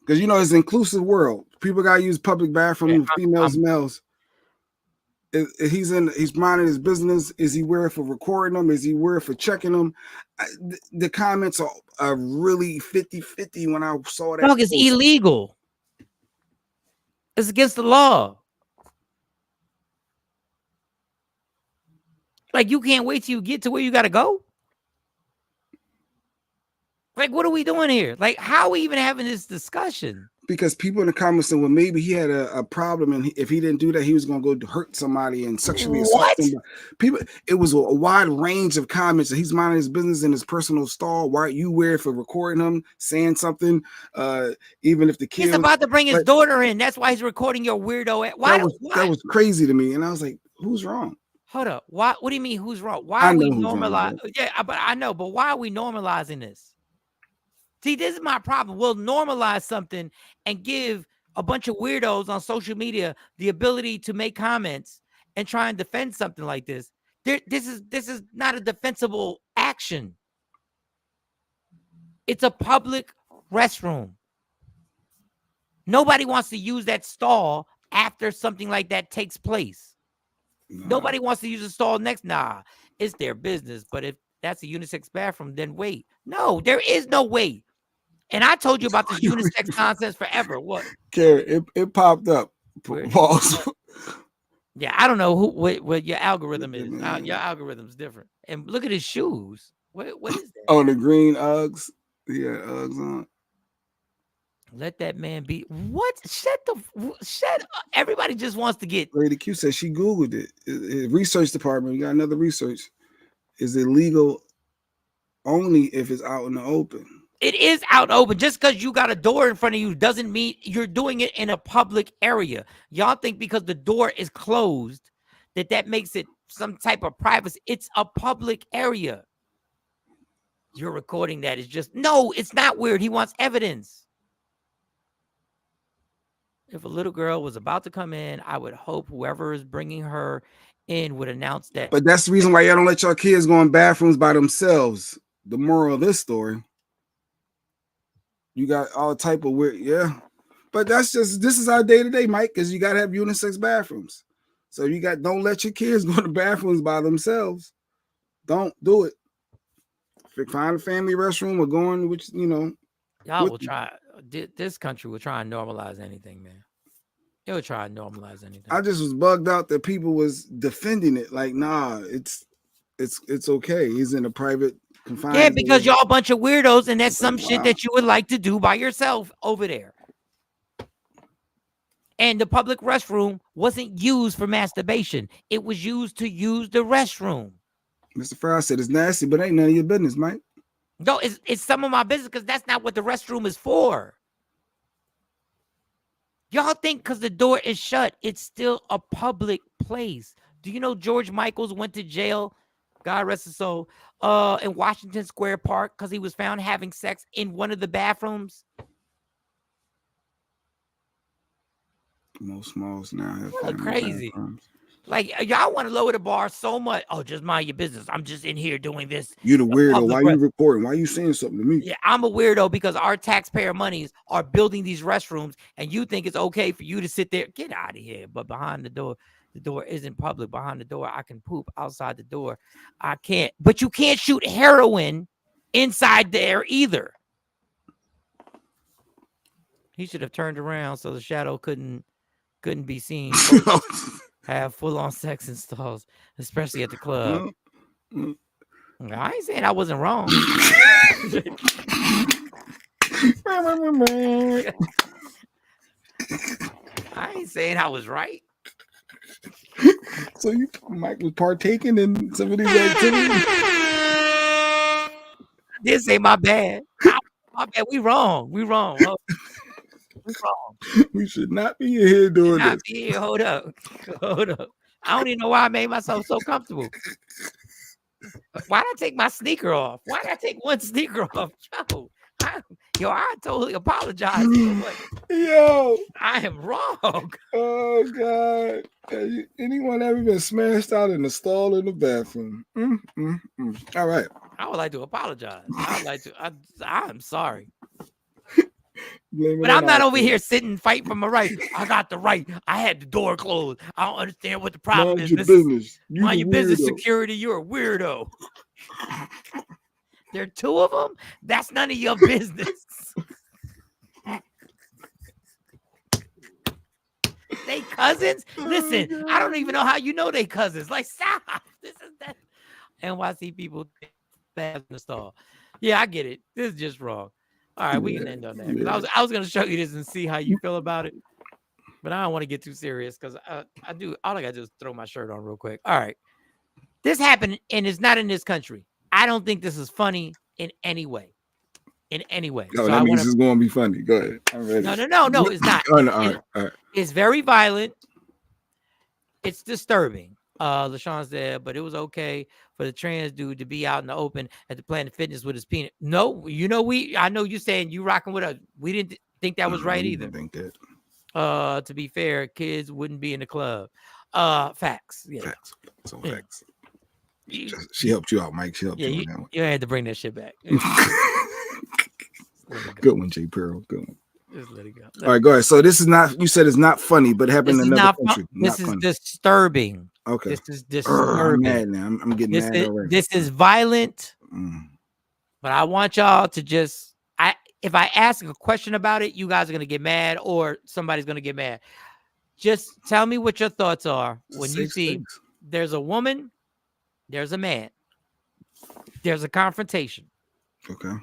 it's an inclusive world. People gotta use public bathroom, females, males. He's minding his business. Is he weird for recording them? Is he weird for checking them? The comments are really 50-50 when I saw that. Dog, it's illegal. It's against the law. Like, you can't wait till you get to where you got to go. Like, what are we doing here? Like, how are we even having this discussion? because people in the comments said, well, maybe he had a problem, and if he didn't do that, he was going to go hurt somebody and sexually assault somebody. People, it was a wide range of comments. He's minding his business in his personal stall. Why are you weird for recording him saying something? Even if the kid he's about to bring his daughter in, that's why he's recording your weirdo. Why? That was crazy to me, and I was like, who's wrong? Hold up. Why? What do you mean? Who's wrong? Why are we normalizing? Yeah, but I know. But why are we normalizing this? See, this is my problem. We'll normalize something and give a bunch of weirdos on social media the ability to make comments and try and defend something like this. This is not a defensible action. It's a public restroom. Nobody wants to use that stall after something like that takes place. Nobody wants to use a stall next. Nah, it's their business. But if that's a unisex bathroom, then wait. No, there is no wait. And I told you about this unisex nonsense forever. What? Carrie, it popped up. Pause. Yeah, I don't know what your algorithm is. Your algorithm's different. And look at his shoes. What is that? Oh, the green Uggs. Yeah, Uggs on. Let that man be. What? Shut up. Everybody just wants to get. Lady Q said she Googled it. Research department. We got another research. Is illegal only if it's out in the open. It is out open. Just because you got a door in front of you doesn't mean you're doing it in a public area. Y'all think because the door is closed that makes it some type of privacy. It's a public area. You're recording that. It's just, no, it's not weird. He wants evidence. If a little girl was about to come in, I would hope whoever is bringing her in would announce that. But that's the reason why y'all don't let your kids go in bathrooms by themselves. The moral of this story. You got all type of weird, yeah. But this is our day-to-day, Mike, because you gotta have unisex bathrooms. So don't let your kids go to bathrooms by themselves. Don't do it. Find a family restroom or go in, which y'all will try. This country will try and normalize anything, man. It will try and normalize anything. I just was bugged out that people was defending it. Like, nah, it's okay. He's in a private confined. Yeah, because y'all a bunch of weirdos, and that's some shit that you would like to do by yourself over there. And the public restroom wasn't used for masturbation. It was used to use the restroom. Mr. Fry said it's nasty, but ain't none of your business, Mike. No, it's some of my business because that's not what the restroom is for. Y'all think because the door is shut, it's still a public place. Do you know George Michaels went to jail, God rest his soul, in Washington Square Park because he was found having sex in one of the bathrooms? Most malls now have crazy. Like, y'all want to lower the bar so much. Oh, just mind your business. I'm just in here doing this. You the weirdo. Why you recording? Why you saying something to me? Yeah, I'm a weirdo because our taxpayer monies are building these restrooms, and you think it's okay for you to sit there. Get out of here. But behind the door isn't public. Behind the door, I can poop. Outside the door, I can't. But you can't shoot heroin inside there either. He should have turned around so the shadow couldn't be seen. Have full-on sex in stalls, especially at the club. I ain't saying I wasn't wrong. I ain't saying I was right. So Mike was partaking in some of these activities? This ain't my bad. My bad. We wrong. We wrong. We should not be here doing this. Here. Hold up. I don't even know why I made myself so comfortable. Why did I take my sneaker off? Why did I take one sneaker off? I totally apologize. Yo, I am wrong. Oh God. Anyone ever been smashed out in the stall in the bathroom? All right. I would like to apologize. I'm sorry. But I'm not over here sitting fighting for my right. I got the right. I had the door closed. I don't understand what the problem is. Mind your business, security. You're a weirdo. There are two of them. That's none of your business. They cousins? Listen, I don't even know how you know they cousins. Like, stop. This is that. NYC people bad in the stall. Yeah, I get it. This is just wrong. All right, we can end on that. 'Cause I was gonna show you this and see how you feel about it, but I don't want to get too serious because I do. All I gotta do is throw my shirt on real quick. All right, this happened and it's not in this country. I don't think this is funny in any way. In any way. No, so that means it's going to be funny. Go ahead. I'm ready. No, it's not. All right. It's very violent. It's disturbing. LaShawn said, but it was okay for the trans dude to be out in the open at the Planet Fitness with his penis. No, I know you saying you rocking with us. We didn't think that was right either. Think that. To be fair, kids wouldn't be in the club. Facts. Yeah. Facts. So facts. She helped you out, Mike. She helped you on that one. You had to bring that shit back. Good one, J. Pearl. Good one. Just let it go. All right, go ahead. So this is not, you said it's not funny, but it happened in another country. This is disturbing. Okay. This is disturbing. I'm mad now. I'm getting mad already. This is violent. But I want y'all to just, if I ask a question about it, you guys are going to get mad or somebody's going to get mad. Just tell me what your thoughts are when you see there's a woman, there's a man, there's a confrontation. Okay.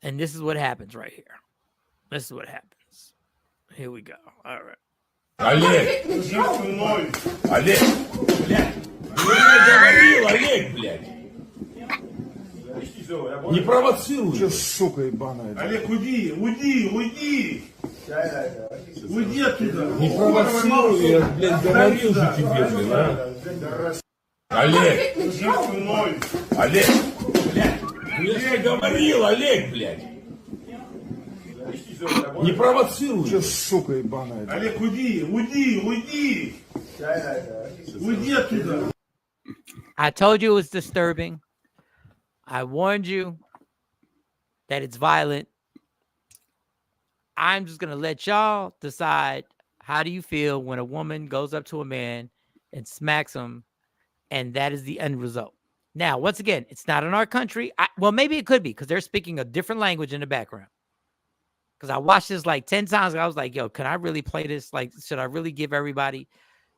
And this is what happens right here. This is what happens. Here we go. All right. Олег, Олег, блядь, говорил, Олег, блядь. Не провоцируй. Че, сука ебаная. Олег, уйди. Уйди оттуда. Не провоцируй, я, блядь, говорил же тебе, блядь, а. Олег, блядь. Я говорил, Олег, блядь. Не провоцируй. Че, сука ебаная. Олег, уйди. Уйди оттуда. I told you it was disturbing. I warned you that it's violent. I'm just going to let y'all decide, how do you feel when a woman goes up to a man and smacks him, and that is the end result? Now, once again, it's not in our country. Well, maybe it could be because they're speaking a different language in the background. Because I watched this like 10 times. And I was like, yo, can I really play this? Like, should I really give everybody?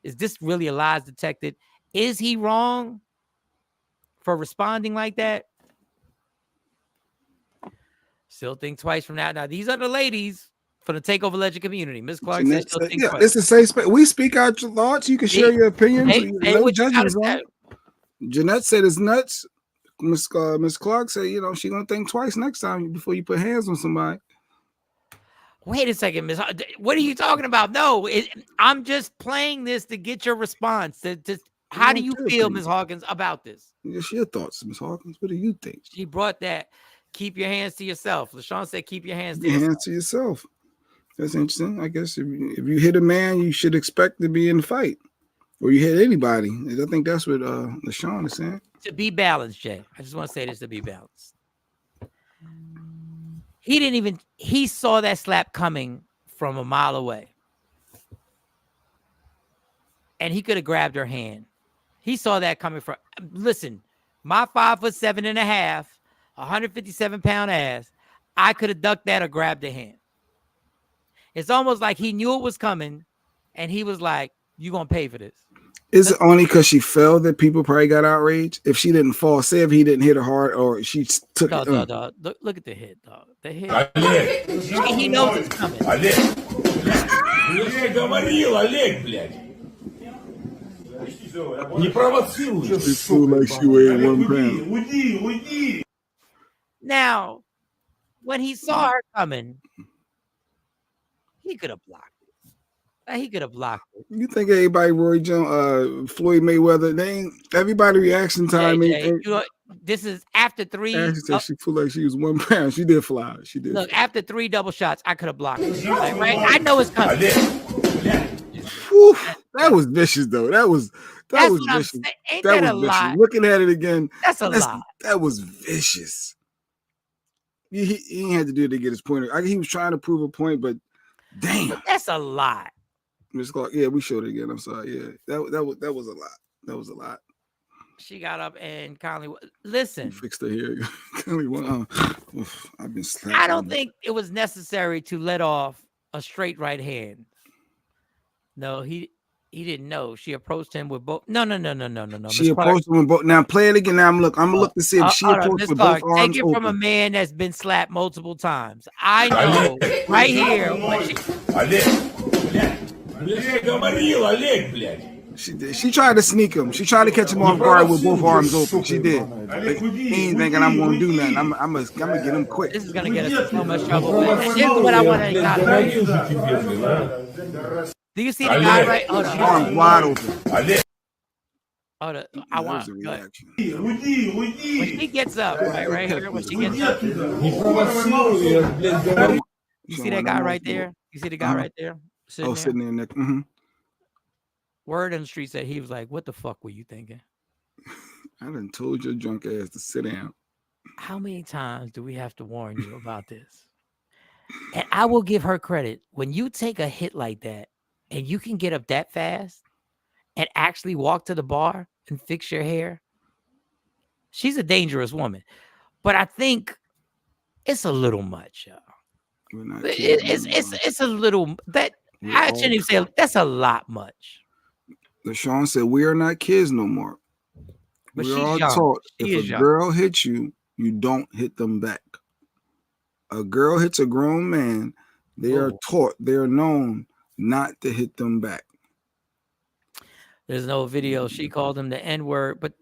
Is this really a lies detected? Is he wrong for responding like that? Still think twice from that. Now, these are the ladies for the Takeover Legend community. Miss Clark says she'll think twice. This is safe space. We speak out your thoughts. You can share your opinions. Jeanette said it's nuts. Miss Clark said, she gonna think twice next time before you put hands on somebody. Wait a second, Miss. What are you talking about? No, I'm just playing this to get your response. How do you feel, Miss Hawkins, about this? Just your thoughts, Miss Hawkins. What do you think? She brought that. Keep your hands to yourself. LaShawn said, keep your hands to yourself. That's interesting. I guess if you hit a man, you should expect to be in the fight. Or you hit anybody. I think that's what LaShawn is saying. To be balanced, Jay. I just want to say this, to be balanced. He saw that slap coming from a mile away. And he could have grabbed her hand. He saw that coming from, listen, my 5'7.5", 157-pound ass, I could have ducked that or grabbed the hand. It's almost like he knew it was coming, and he was like, "You gonna pay for this." Is it only because she fell that people probably got outraged? If she didn't fall, say if he didn't hit her hard, or she took it. Dog. Look at the hit, dog. The hit. He knows it's coming. Олег, я говорил, Олег, блядь. Не провоцируй. Just feel like she weighed 1 pound. Уйди. Now, when he saw her coming, he could have blocked it. He could have blocked it. You think everybody, Roy Jones, Floyd Mayweather, everybody reaction time. This is after 3. She felt like she was 1 pound. She did fly. She did. Look, after 3 double shots, I could have blocked it. Right? I know it's coming. Whew, that was vicious, though. That was vicious. Ain't that a lot? Looking at it again, that's a lot. That was vicious. He had to do it to get his point. He was trying to prove a point, but damn, that's a lot. Miss Clark, yeah, we showed it again. I'm sorry. Yeah, that was a lot. That was a lot. She got up and Conley, listen. Fixed her hair. I've been slapped. I don't think it was necessary to let off a straight right hand. No, He didn't know. She approached him with both. No. She approached him with both. Now play it again. Now I'm gonna look to see if she approached Miss with Clark, both take arms it open. from a man that's been slapped multiple times. I know right here. She did. She tried to sneak him. She tried to catch him off guard with both arms open. She did. He ain't thinking I'm gonna do nothing. I'm gonna get him quick. This is gonna get us in so much trouble. But here's what I want to acknowledge. Do you see the guy right? Hold on. Arms wide open. Hold on. I want. When she gets up, right here. When she gets up. You see that guy right there? You see the guy right there? Sitting there. Mm-hmm. Word in the street said he was like, "What the fuck were you thinking?" I done told your drunk ass to sit down. How many times do we have to warn you about this? And I will give her credit. When you take a hit like that and you can get up that fast and actually walk to the bar and fix your hair, she's a dangerous woman. But I think it's a little much, y'all. It's a little that I shouldn't even say that's a lot much. Shawn said, "We are not kids no more. But we're all taught if a girl hits you, you don't hit them back. A girl hits a grown man, they are taught, they are known not to hit them back." There's no video. She called him the N-word, but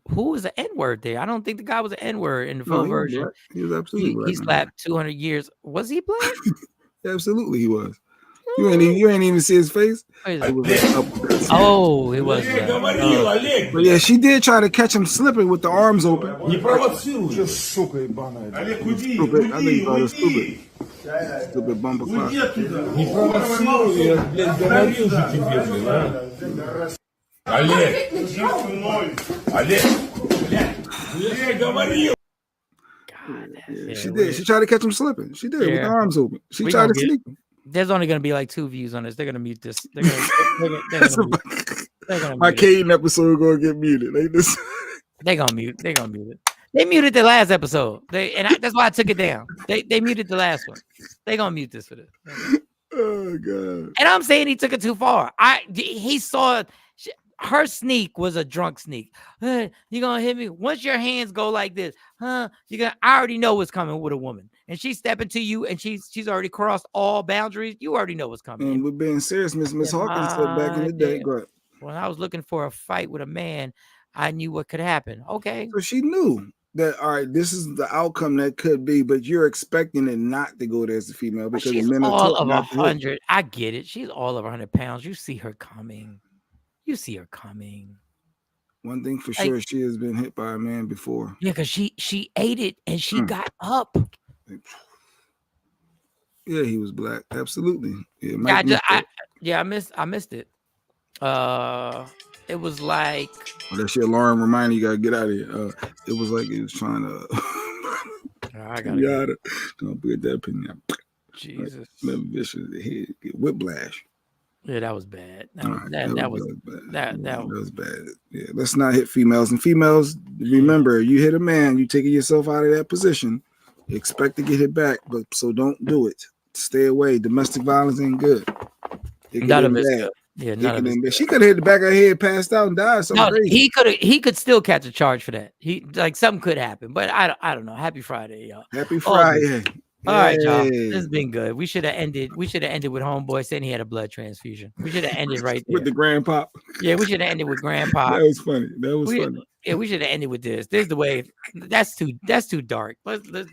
who was the N-word there? I don't think the guy was an N-word in the full version. He was absolutely black. He slapped 200 years. Was he black? Absolutely, he was. You ain't even see his face. It was. But yeah, she did try to catch him slipping with the arms open. Stupid. I think he thought it was stupid. Stupid bumper clock. Yeah, she did. She tried to catch him slipping. She did with the arms open. She tried to sneak him. There's only going to be like 2 views on this. They're going to mute this. They're my Caden episode going to get muted. They're going to mute it. They muted the last episode. That's why I took it down. They muted the last one. They're going to mute this for this. Oh, God. And I'm saying he took it too far. He saw her sneak was a drunk sneak. You're going to hit me? Once your hands go like this, I already know what's coming with a woman. And she's stepping to you, and she's already crossed all boundaries. You already know what's coming. And we're being serious. Miss Hawkins said back in the day. When I was looking for a fight with a man, I knew what could happen. Okay. So she knew that, all right, this is the outcome that could be, but you're expecting it not to go there as a female because she's men are all taught of not to hit. 100. I get it. She's all of 100 pounds. You see her coming. One thing for sure, she has been hit by a man before. Yeah, because she ate it and she got up. Yeah, he was black. Absolutely. Yeah, I missed it. It was like that shit alarm reminder you gotta get out of here. It was like he was trying to I gotta don't put that opinion. Jesus. Like, vicious head, get whiplash. Yeah, that was bad. That was bad. Yeah, let's not hit females. And females, remember, you hit a man, you taking yourself out of that position. You expect to get hit back, but so don't do it. Stay away. Domestic violence ain't good. None of it's good. Yeah, none of it. She could have hit the back of her head, passed out, and died. He could still catch a charge for that. Something could happen, but I don't know. Happy Friday, y'all. Happy Friday. All right, y'all. This has been good. We should have ended with homeboy saying he had a blood transfusion. We should have ended right there. With the grandpa. Yeah, we should have ended with grandpa. That was funny. Funny. Yeah, we should have ended with this. This is the way. That's too dark. Let's We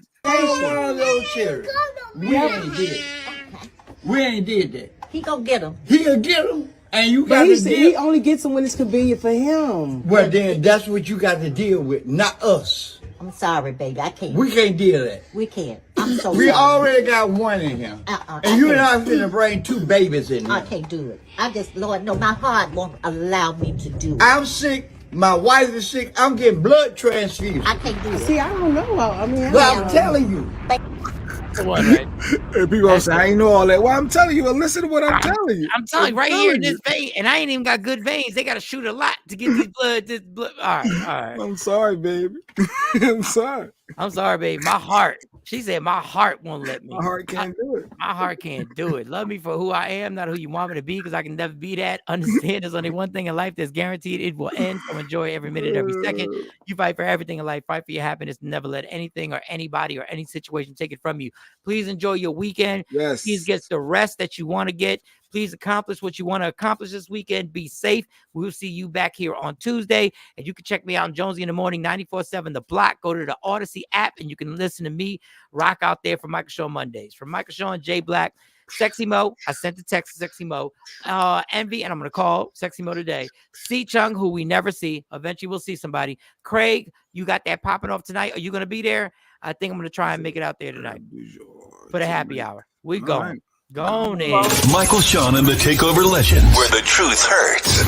ain't did that. He gonna get him. He'll get him. And you got to deal. He only gets them when it's convenient for him. Well, then that's what you got to deal with, not us. I'm sorry, baby. I can't. We can't deal with that. We can't. I'm so We sorry. already got one in here. And you're not going to bring 2 babies in there. I can't do it. Lord, no, my heart won't allow me to do it. I'm sick. My wife is sick. I'm getting blood transfusion. I can't do it. See, I don't know. I'm telling you. Right? And people say, I ain't know all that. Well, I'm telling you, listen to what I'm telling you. I'm telling you, right here in this vein, and I ain't even got good veins. They got to shoot a lot to get this blood. All right. I'm sorry, baby. I'm sorry. baby. My heart She said, my heart won't let me. My heart can't do it. My heart can't do it. Love me for who I am, not who you want me to be, because I can never be that. Understand there's only one thing in life that's guaranteed. It will end. So enjoy every minute, every second. You fight for everything in life. Fight for your happiness. Never let anything or anybody or any situation take it from you. Please enjoy your weekend. Yes. Please get the rest that you want to get. Please accomplish what you want to accomplish this weekend. Be safe. We'll see you back here on Tuesday. And you can check me out on Jonesy in the Morning, 94.7 The Block. Go to the Odyssey app and you can listen to me rock out there for Michael Shawn Mondays. From Michael Shawn, Jay Black, Sexy Mo. I sent the text to Sexy Mo. Envy, and I'm going to call Sexy Mo today. C Chung, who we never see. Eventually we'll see somebody. Craig, you got that popping off tonight. Are you going to be there? I think I'm going to try and make it out there tonight for the happy hour. We going. Go on in. Michael Shawn and the Takeover Legends, where the truth hurts.